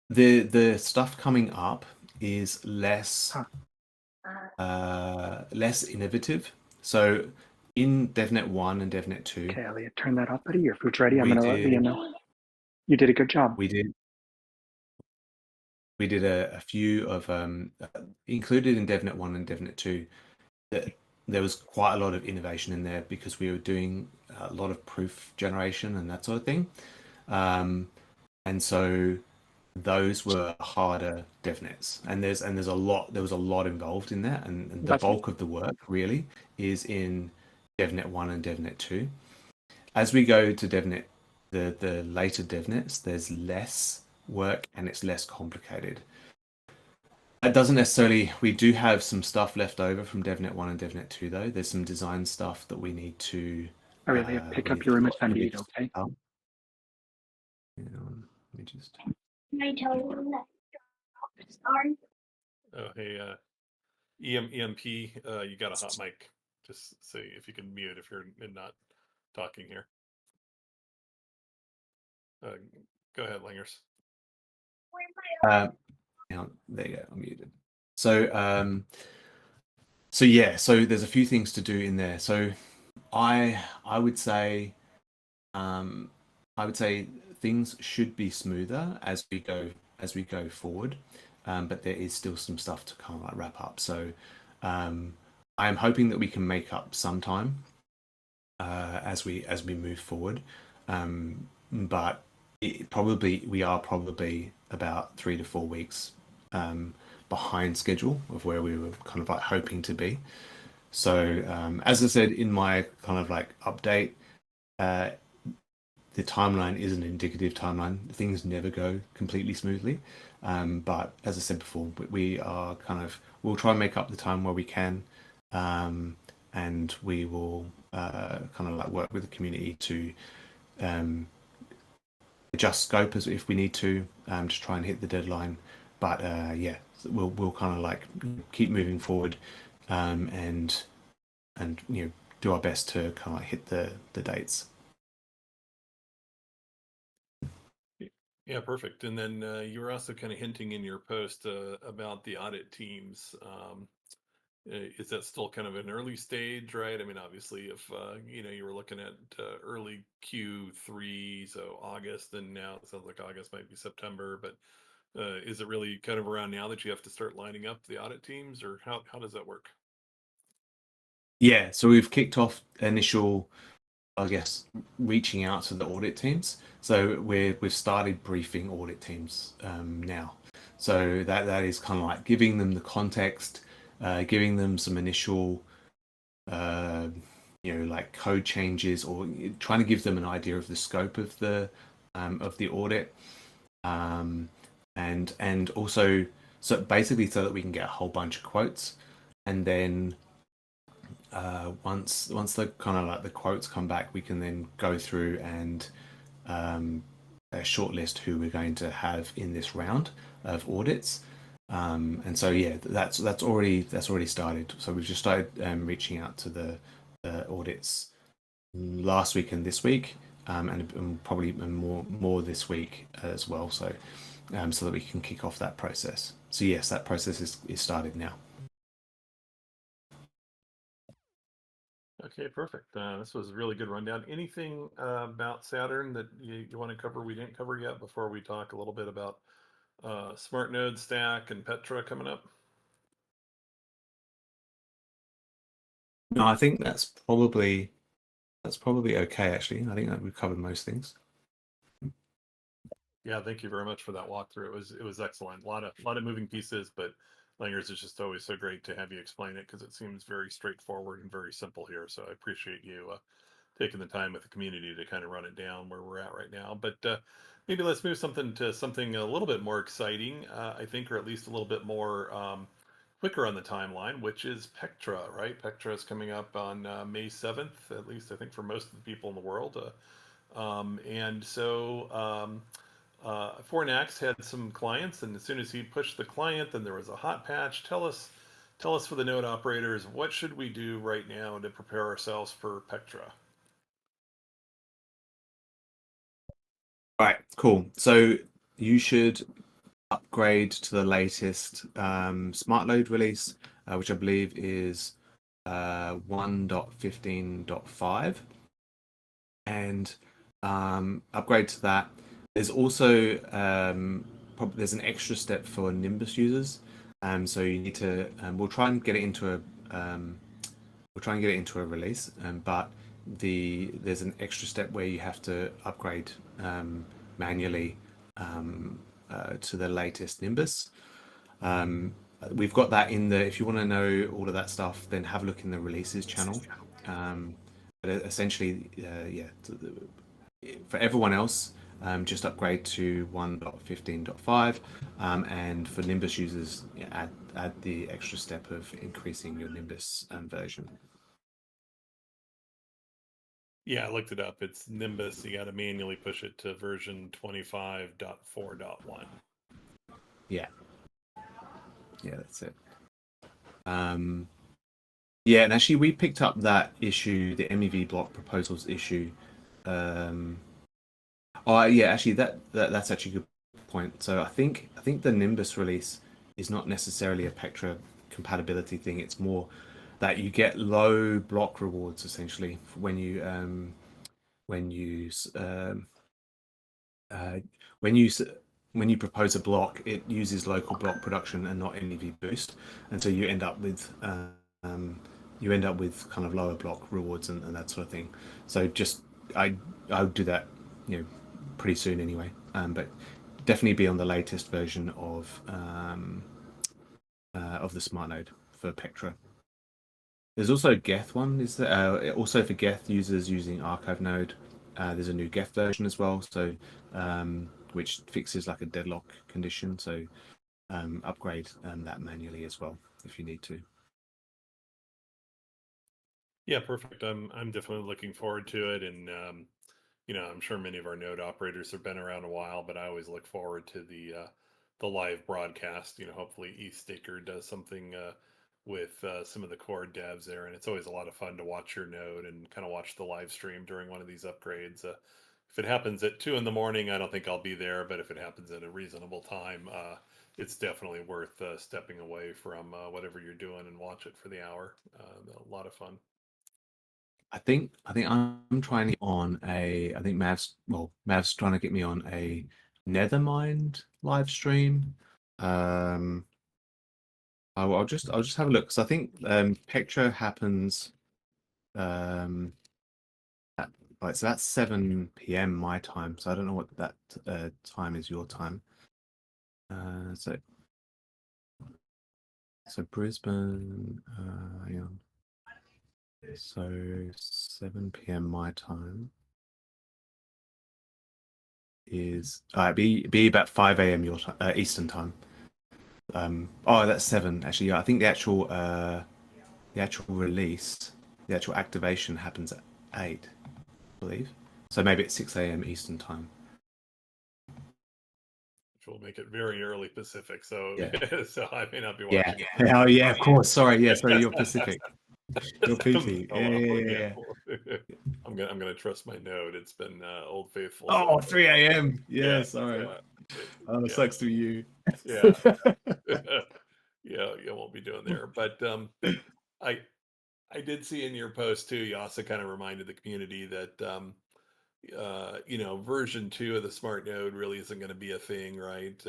the stuff coming up is less innovative. So in DevNet 1 and DevNet 2. Okay, Elliot, turn that off, buddy. Your food's ready. I'm gonna let Liam know. You did a good job. We did a few of included in DevNet 1 and DevNet 2. There was quite a lot of innovation in there because we were doing a lot of proof generation and that sort of thing. And so those were harder DevNets, and there was a lot involved in that, and the bulk of the work really is in DevNet 1 and DevNet 2. As we go to DevNet, the later DevNets, there's less work and it's less complicated. That doesn't necessarily, we do have some stuff left over from DevNet 1 and DevNet 2 though. There's some design stuff that we need to pick up your room at Sunday, okay? Let me just. Can I tell you that? Sorry. Oh, hey, EMP, you got a hot mic. Just say if you can mute if you're not talking here. Go ahead, Langers. There you go, I'm muted. So yeah, so there's a few things to do in there. So I would say things should be smoother as we go forward, but there is still some stuff to kind of like wrap up. So I am hoping that we can make up some time as we move forward, but we are probably about 3 to 4 weeks behind schedule of where we were kind of like hoping to be. So as I said in my kind of like update, the timeline is an indicative timeline. Things never go completely smoothly, but as I said before, we'll try and make up the time where we can, and we will kind of like work with the community to adjust scope as if we need to try and hit the deadline. but yeah, we'll kind of like keep moving forward, and do our best to kind of hit the dates. Yeah, perfect. And then you were also kind of hinting in your post about the audit teams. Is that still kind of an early stage, right? I mean, obviously, if you were looking at early Q3, so August, and now it sounds like August might be September, but is it really kind of around now that you have to start lining up the audit teams, or how does that work? Yeah, so we've kicked off initial, I guess, reaching out to the audit teams. So we've started briefing audit teams now. So that is kind of like giving them the context, giving them some initial, like code changes, or trying to give them an idea of the scope of the audit, and also so basically so that we can get a whole bunch of quotes, and then once the kind of like the quotes come back, we can then go through and shortlist who we're going to have in this round of audits. And so yeah, that's already started. So we've just started reaching out to the audits last week and this week, and probably more this week as well. So so that we can kick off that process. So yes, that process is started now. Okay, perfect. This was a really good rundown. Anything about Saturn that you want to cover we didn't cover yet before we talk a little bit about Smart Node Stack and Petra coming up? No, I think that's probably okay. Actually, I think that we've covered most things. Yeah, thank you very much for that walkthrough. It was excellent. A lot of moving pieces, but Langers, is just always so great to have you explain it because it seems very straightforward and very simple here. So I appreciate you taking the time with the community to kind of run it down where we're at right now. But maybe let's move to something a little bit more exciting, I think, or at least a little bit more quicker on the timeline, which is Pectra, right? Pectra is coming up on May 7th, at least I think for most of the people in the world. And so Fornax had some clients, and as soon as he pushed the client, then there was a hot patch. Tell us for the node operators, what should we do right now to prepare ourselves for Pectra? Right, cool. So you should upgrade to the latest smart load release, which I believe is 1.15.5, and upgrade to that. There's also there's an extra step for Nimbus users, so you need to. We'll try and get it into a release, but there's an extra step where you have to upgrade manually to the latest Nimbus. We've got that in the. If you want to know all of that stuff, then have a look in the releases channel. But essentially, yeah, for everyone else, just upgrade to 1.15.5, and for Nimbus users, yeah, add the extra step of increasing your Nimbus version. Yeah, I looked it up. It's Nimbus. You got to manually push it to version 25.4.1. Yeah. Yeah, that's it. Yeah, and actually we picked up that issue, the MEV block proposals issue. Oh yeah, actually that's actually a good point. So I think the Nimbus release is not necessarily a Pectra compatibility thing. It's more that you get low block rewards essentially when you when you when you propose a block, it uses local block production and not MEV boost, and so you end up with kind of lower block rewards and that sort of thing. So just I would do that, pretty soon anyway. But definitely be on the latest version of the smart node for Pectra. There's also Geth one. Is there also for Geth users using archive node? There's a new Geth version as well, so which fixes like a deadlock condition. So upgrade that manually as well if you need to. Yeah, perfect. I'm definitely looking forward to it, and I'm sure many of our node operators have been around a while, but I always look forward to the live broadcast. Hopefully ETHStaker does something with some of the core devs there, and it's always a lot of fun to watch your node and kind of watch the live stream during one of these upgrades. If it happens at 2 in the morning, I don't think I'll be there, but if it happens at a reasonable time, it's definitely worth stepping away from whatever you're doing and watch it for the hour. A lot of fun. I think I'm trying to get on a. I think Mav's trying to get me on a Nethermind live stream. I'll just have a look, because I think Pectra happens right, so that's 7 p.m. my time, so I don't know what that time is your time. So Brisbane, hang on. So 7 p.m. my time is be about 5 a.m. your time, Eastern time. Oh, that's 7 actually. Yeah, I think the actual release, the actual activation happens at 8, I believe. So maybe it's 6 a.m. Eastern time. Which will make it very early Pacific. So, Yeah. so I may not be watching. Yeah. Oh, yeah. Of course. Sorry. Yeah. Sorry. You're Pacific. You're PT. Yeah. I'm gonna trust my node. It's been Old Faithful. Oh, So, 3 a.m. Yeah. yeah, Sorry. yeah, Oh, yeah, sucks to be you. yeah, yeah. You won't be doing there. But I I did see in your post too. You also kind of reminded the community that version 2 of the smart node really isn't going to be a thing, right?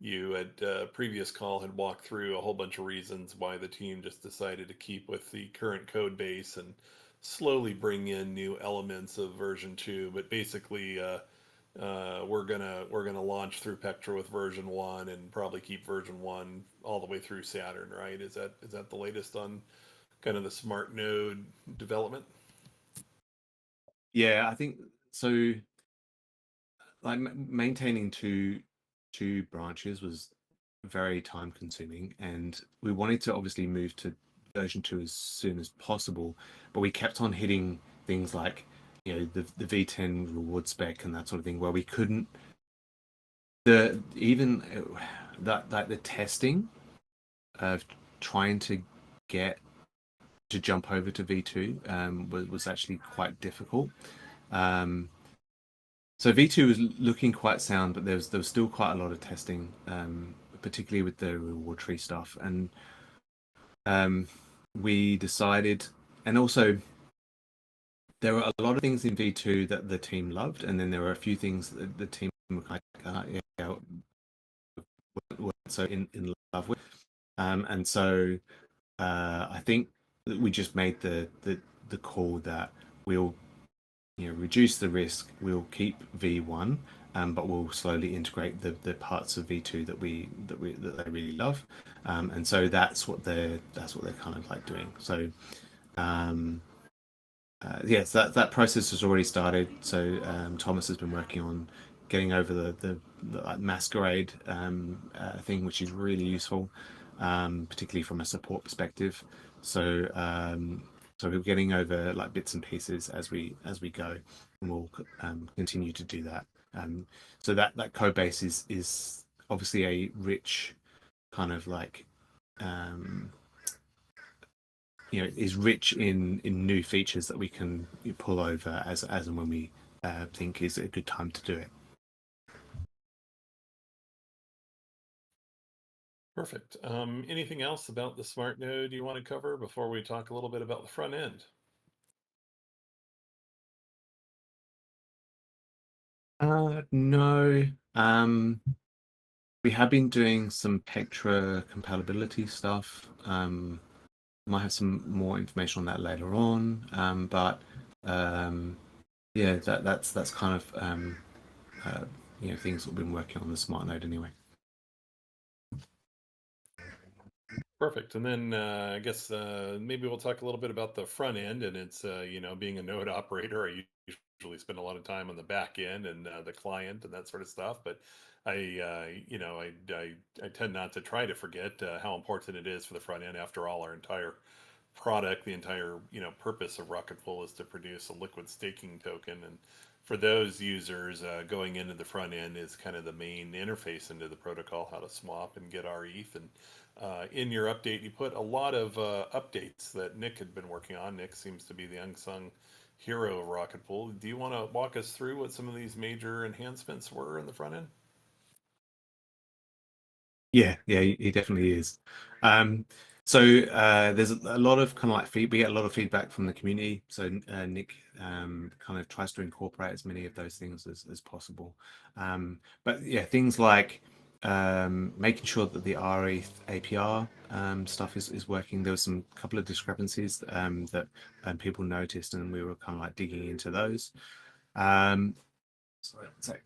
You at previous call had walked through a whole bunch of reasons why the team just decided to keep with the current code base and slowly bring in new elements of version 2. But basically, we're gonna launch through Pectra with version 1 and probably keep version 1 all the way through Saturn, right? Is that the latest on kind of the smart node development? Yeah, I think so. Like maintaining two branches was very time consuming, and we wanted to obviously move to version 2 as soon as possible, but we kept on hitting things like the V10 reward spec and that sort of thing, where we couldn't the testing of trying to get to jump over to V2 was actually quite difficult. So V2 was looking quite sound, but there was still quite a lot of testing, particularly with the reward tree stuff. And we decided, and also there were a lot of things in V2 that the team loved, and then there were a few things that the team were like, weren't so in love with. And so I think that we just made the call that we'll reduce the risk. We'll keep V1, but we'll slowly integrate the parts of V2 that they really love, and so that's what they're kind of like doing. So yes, that process has already started. So Thomas has been working on getting over the masquerade thing, which is really useful, particularly from a support perspective. So we're getting over like bits and pieces as we go, and we'll continue to do that. So that code base is obviously a rich kind of like is rich in new features that we can pull over as and when we think is a good time to do it. Perfect. Anything else about the smart node you want to cover before we talk a little bit about the front end? No. We have been doing some Pectra compatibility stuff. Might have some more information on that later on. But yeah, that's kind of things we've been working on the smart node anyway. Perfect. And then I guess maybe we'll talk a little bit about the front end. And it's being a node operator, I usually spend a lot of time on the back end and the client and that sort of stuff. But I tend not to try to forget how important it is for the front end. After all, our entire product, the entire purpose of Rocketful is to produce a liquid staking token, and for those users, going into the front end is kind of the main interface into the protocol, how to swap and get rETH. And in your update, you put a lot of updates that Nick had been working on. Nick seems to be the unsung hero of Rocket Pool. Do you want to walk us through what some of these major enhancements were in the front end? Yeah, he definitely is. So there's a lot of kind of like we get a lot of feedback from the community. So Nick kind of tries to incorporate as many of those things as possible. But yeah, things like making sure that the rETH APR stuff is working. There was some couple of discrepancies that people noticed, and we were kind of like digging into those. Sorry, one sec.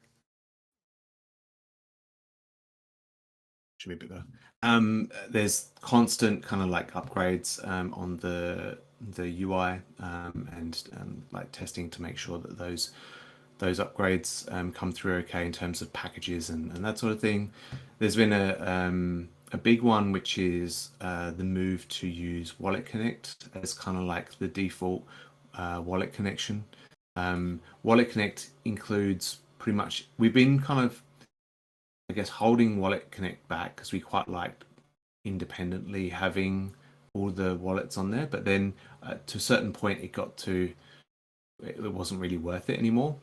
Should be a bit better. There's constant kind of like upgrades on the UI and like testing to make sure that those upgrades come through okay in terms of packages and that sort of thing. There's been a big one, which is the move to use Wallet Connect as kind of like the default wallet connection. Wallet Connect includes pretty much, we've been kind of, I guess, holding Wallet Connect back because we quite liked independently having all the wallets on there, but then to a certain point it got to, it wasn't really worth it anymore,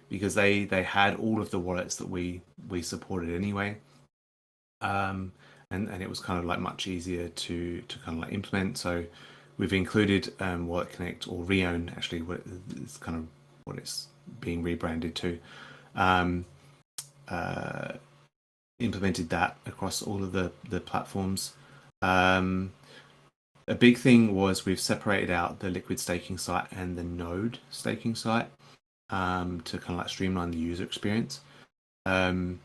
because they had all of the wallets that we supported anyway, and it was kind of like much easier to kind of like implement. So we've included Wallet Connect, or Reown, actually, what it's kind of what it's being rebranded to. Implemented that across all of the platforms. A big thing was we've separated out the liquid staking site and the node staking site to kind of like streamline the user experience. The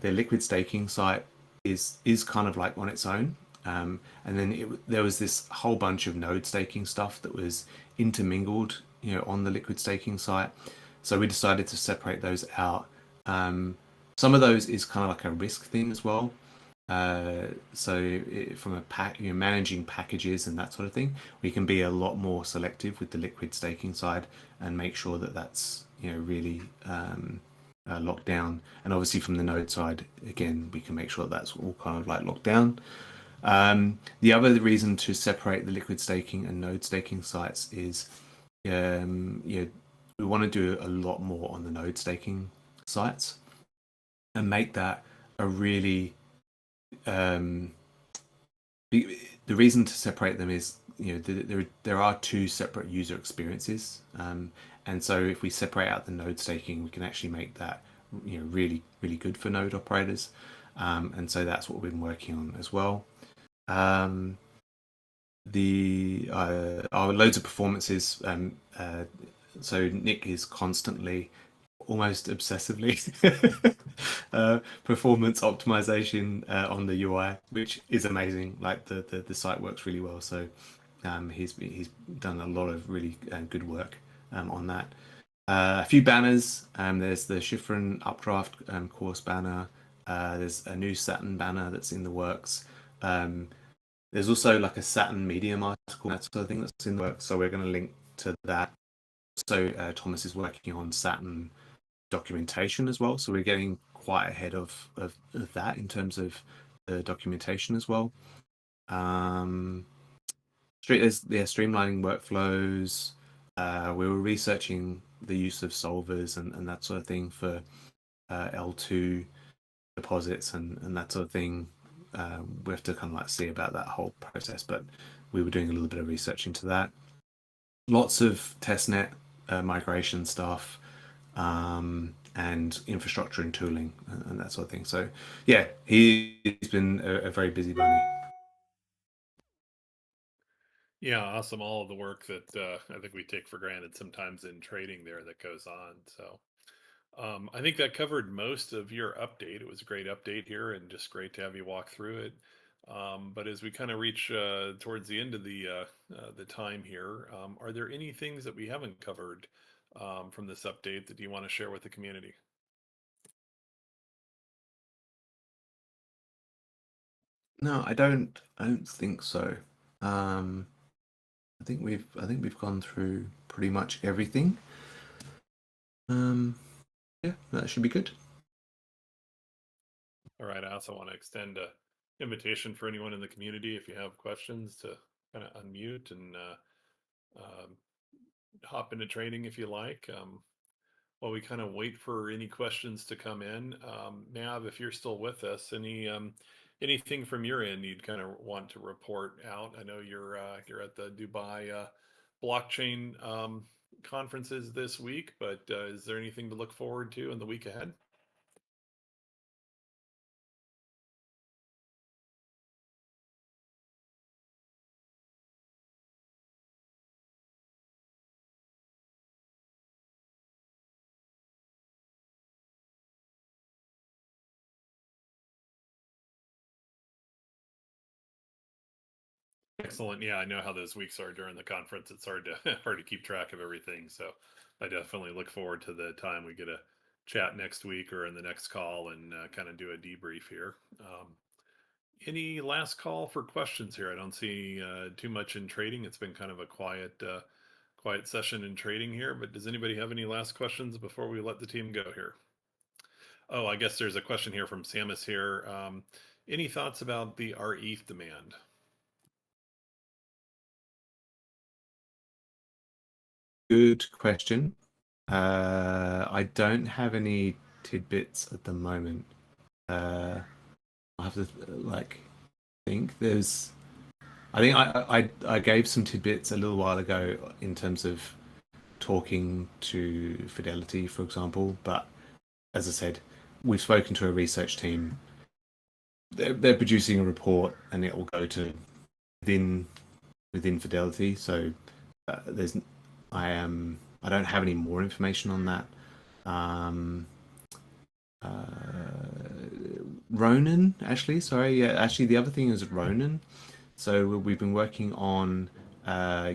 liquid staking site is kind of like on its own, and then there was this whole bunch of node staking stuff that was intermingled, on the liquid staking site. So we decided to separate those out. Some of those is kind of like a risk thing as well. So from a managing packages and that sort of thing, we can be a lot more selective with the liquid staking side and make sure that that's really locked down. And obviously from the node side, again, we can make sure that's all kind of like locked down. The other reason to separate the liquid staking and node staking sites is we want to do a lot more on the node staking sites and make that a really the reason to separate them is there are two separate user experiences, and so if we separate out the node staking, we can actually make that really good for node operators, and so that's what we've been working on as well. Our loads of performances, so Nick is constantly, almost obsessively, performance optimization on the UI, which is amazing. Like the site works really well, so he's done a lot of really good work on that. A few banners. There's the Schifrin Updraft course banner. There's a new Saturn banner that's in the works. There's also like a Saturn Medium article, that sort of thing, that's in the works, so we're going to link to that. So Thomas is working on Saturn documentation as well, so we're getting quite ahead of that in terms of the documentation as well. There's streamlining workflows. We were researching the use of solvers and that sort of thing for L2 deposits and that sort of thing. We have to kind of like see about that whole process, but we were doing a little bit of research into that. Lots of testnet migration stuff, and infrastructure and tooling and that sort of thing. So yeah, he's been a very busy bunny. Yeah, awesome. All of the work that I think we take for granted sometimes in trading there that goes on. So I think that covered most of your update. It was a great update here and just great to have you walk through it. But as we kind of reach towards the end of the time here, are there any things that we haven't covered from this update that you want to share with the community? No, I don't think so. I think we've gone through pretty much everything. Yeah, that should be good. All right. I also want to extend a invitation for anyone in the community, if you have questions, to kind of unmute and um, hop into training if you like. While we kind of wait for any questions to come in, Mav, if you're still with us, anything from your end you'd kind of want to report out? I know you're at the Dubai blockchain conferences this week, but is there anything to look forward to in the week ahead? Excellent. Yeah, I know how those weeks are during the conference. It's hard to hard to keep track of everything. So I definitely look forward to the time we get a chat next week or in the next call and kind of do a debrief here. Any last call for questions here? I don't see too much in trading. It's been kind of a quiet session in trading here. But does anybody have any last questions before we let the team go here? Oh, I guess there's a question here from Samus here. Any thoughts about the rETH demand? Good question. I don't have any tidbits at the moment. I'll have to think. I think I gave some tidbits a little while ago in terms of talking to Fidelity, for example. But as I said, we've spoken to a research team. They're producing a report, and it will go to within Fidelity. So I don't have any more information on that. Ronan, actually, sorry, yeah, actually, the other thing is Ronan. So we've been working on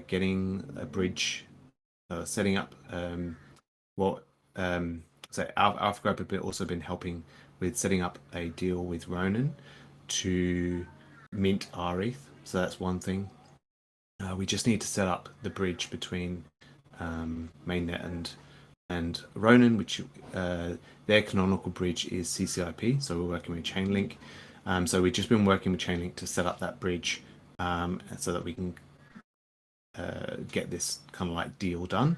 getting a bridge, setting up so Alpha Group have also been helping with setting up a deal with Ronan to mint rETH. So that's one thing. We just need to set up the bridge between mainnet and Ronan, which their canonical bridge is CCIP. So we're working with Chainlink. So we've just been working with Chainlink to set up that bridge so that we can get this kind of like deal done.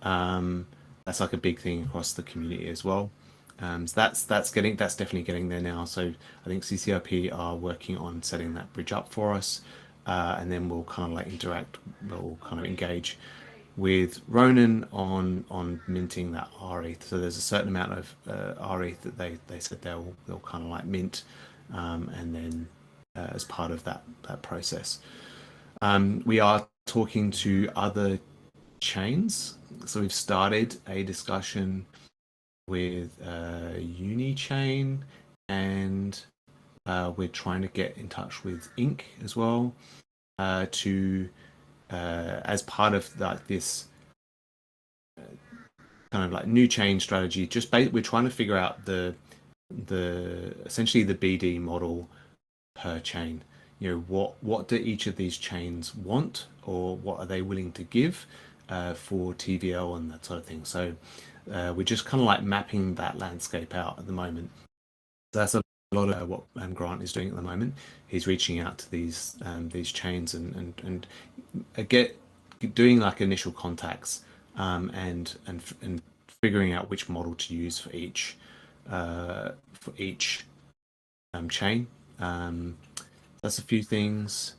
That's like a big thing across the community as well. So that's definitely getting there now. So I think CCIP are working on setting that bridge up for us, and then we'll kind of like we'll kind of engage with Ronan on minting that rETH. So there's a certain amount of rETH that they said they'll kind of like mint, and then as part of that process, we are talking to other chains. So we've started a discussion with Unichain, and we're trying to get in touch with Inc as well to as part of this kind of like new chain strategy. We're trying to figure out the essentially the BD model per chain. You know, what do each of these chains want, or what are they willing to give for TVL and that sort of thing. So we're just kind of like mapping that landscape out at the moment. So that's a lot of what Grant is doing at the moment. He's reaching out to these chains and doing like initial contacts and figuring out which model to use for each chain. That's a few things.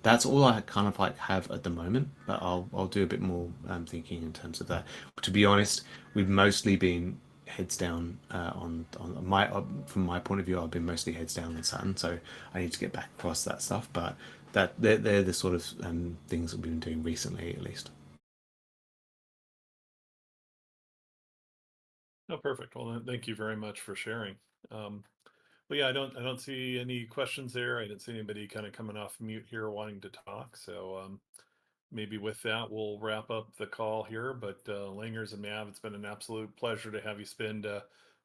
That's all I kind of like have at the moment, but I'll do a bit more thinking in terms of that. But to be honest, we've mostly been heads down on from my point of view. I've been mostly heads down on Saturn, so I need to get back across that stuff. But they're the sort of things that we've been doing recently, at least. Oh, perfect. Well, thank you very much for sharing. Well, yeah, I don't see any questions there. I didn't see anybody kind of coming off mute here wanting to talk. So maybe with that, we'll wrap up the call here. But Langers and Mav, it's been an absolute pleasure to have you spend the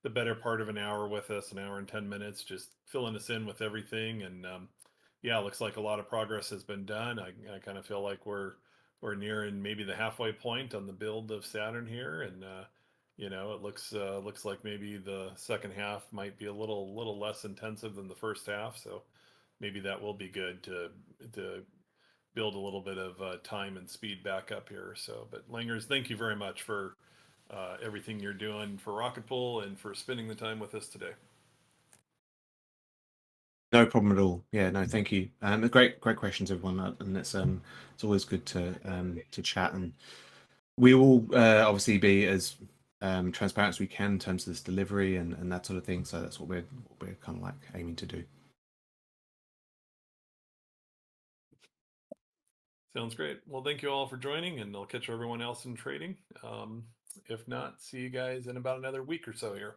better part of an hour with us, an hour and 10 minutes, just filling us in with everything. And yeah, it looks like a lot of progress has been done. I kind of feel like we're we're nearing maybe the halfway point on the build of Saturn here, and you know, it looks like maybe the second half might be a little less intensive than the first half. So maybe that will be good to build a little bit of time and speed back up here. So, but Langers, thank you very much for everything you're doing for Rocket Pool and for spending the time with us today. No problem at all. Yeah, no, thank you. Great questions, everyone, and it's always good to chat, and we will obviously be as transparent as we can in terms of this delivery and that sort of thing. So that's what we're kind of like aiming to do. Sounds great. Well, thank you all for joining, and I'll catch everyone else in trading. If not, see you guys in about another week or so here.